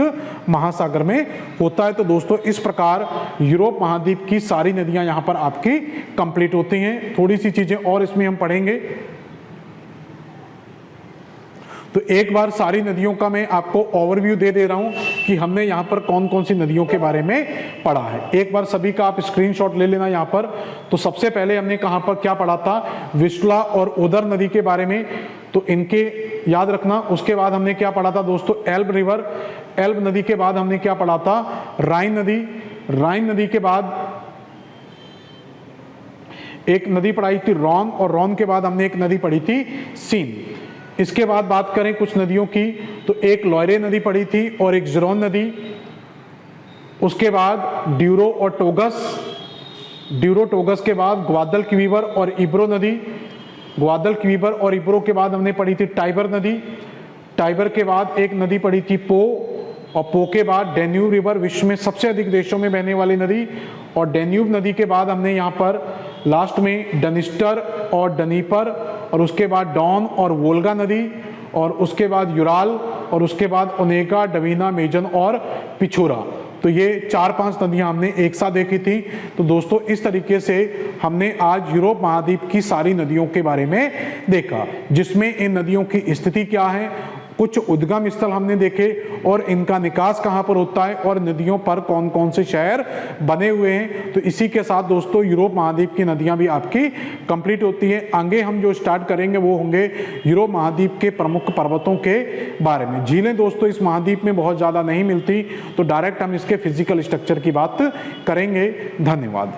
S1: महासागर में होता है। तो दोस्तों इस प्रकार यूरोप महाद्वीप की सारी नदियाँ यहाँ पर आपकी कंप्लीट होती हैं। थोड़ी सी चीज़ें और इसमें हम पढ़ेंगे। तो एक बार सारी नदियों का मैं आपको ओवरव्यू दे रहा हूं कि हमने यहाँ पर कौन कौन सी नदियों के बारे में पढ़ा है। एक बार सभी का आप स्क्रीनशॉट ले लेना यहाँ पर। तो सबसे पहले हमने कहाँ पर क्या पढ़ा था, विस्ला और ओदर नदी के बारे में, तो इनके याद रखना। उसके बाद हमने क्या पढ़ा था दोस्तों, एल्ब रिवर, एल्ब नदी के बाद हमने क्या पढ़ा था, राइन नदी, राइन नदी के बाद एक नदी पढ़ाई थी रॉन, और रॉन के बाद हमने एक नदी पढ़ी थी सीन। इसके बाद बात करें कुछ नदियों की, तो एक लॉयरे नदी पड़ी थी और एक ज़रोन नदी। उसके बाद ड्यूरो और टोगस, ड्यूरो टोगस के बाद ग्वादल क्वीवर और इब्रो नदी, ग्वादल क्वीवर और इब्रो के बाद हमने पढ़ी थी टाइबर नदी। टाइबर के बाद एक नदी पड़ी थी पो, और पो के बाद डेन्यूब रिवर, विश्व में सबसे अधिक देशों में बहने वाली नदी। और डेन्यूब नदी के बाद हमने यहाँ पर लास्ट में डनिस्टर और डनीपर, और उसके बाद डॉन और वोल्गा नदी, और उसके बाद यूराल, और उसके बाद ओनेगा, डवीना, मेजन और पिछोरा। तो ये 4-5 नदियां हमने एक साथ देखी थी। तो दोस्तों इस तरीके से हमने आज यूरोप महाद्वीप की सारी नदियों के बारे में देखा, जिसमें इन नदियों की स्थिति क्या है, कुछ उद्गम स्थल हमने देखे और इनका निकास कहाँ पर होता है, और नदियों पर कौन कौन से शहर बने हुए हैं। तो इसी के साथ दोस्तों यूरोप महाद्वीप की नदियाँ भी आपकी कंप्लीट होती हैं। आगे हम जो स्टार्ट करेंगे वो होंगे यूरोप महाद्वीप के प्रमुख पर्वतों के बारे में। झीलें दोस्तों इस महाद्वीप में बहुत ज़्यादा नहीं मिलती, तो डायरेक्ट हम इसके फिजिकल स्ट्रक्चर की बात करेंगे। धन्यवाद।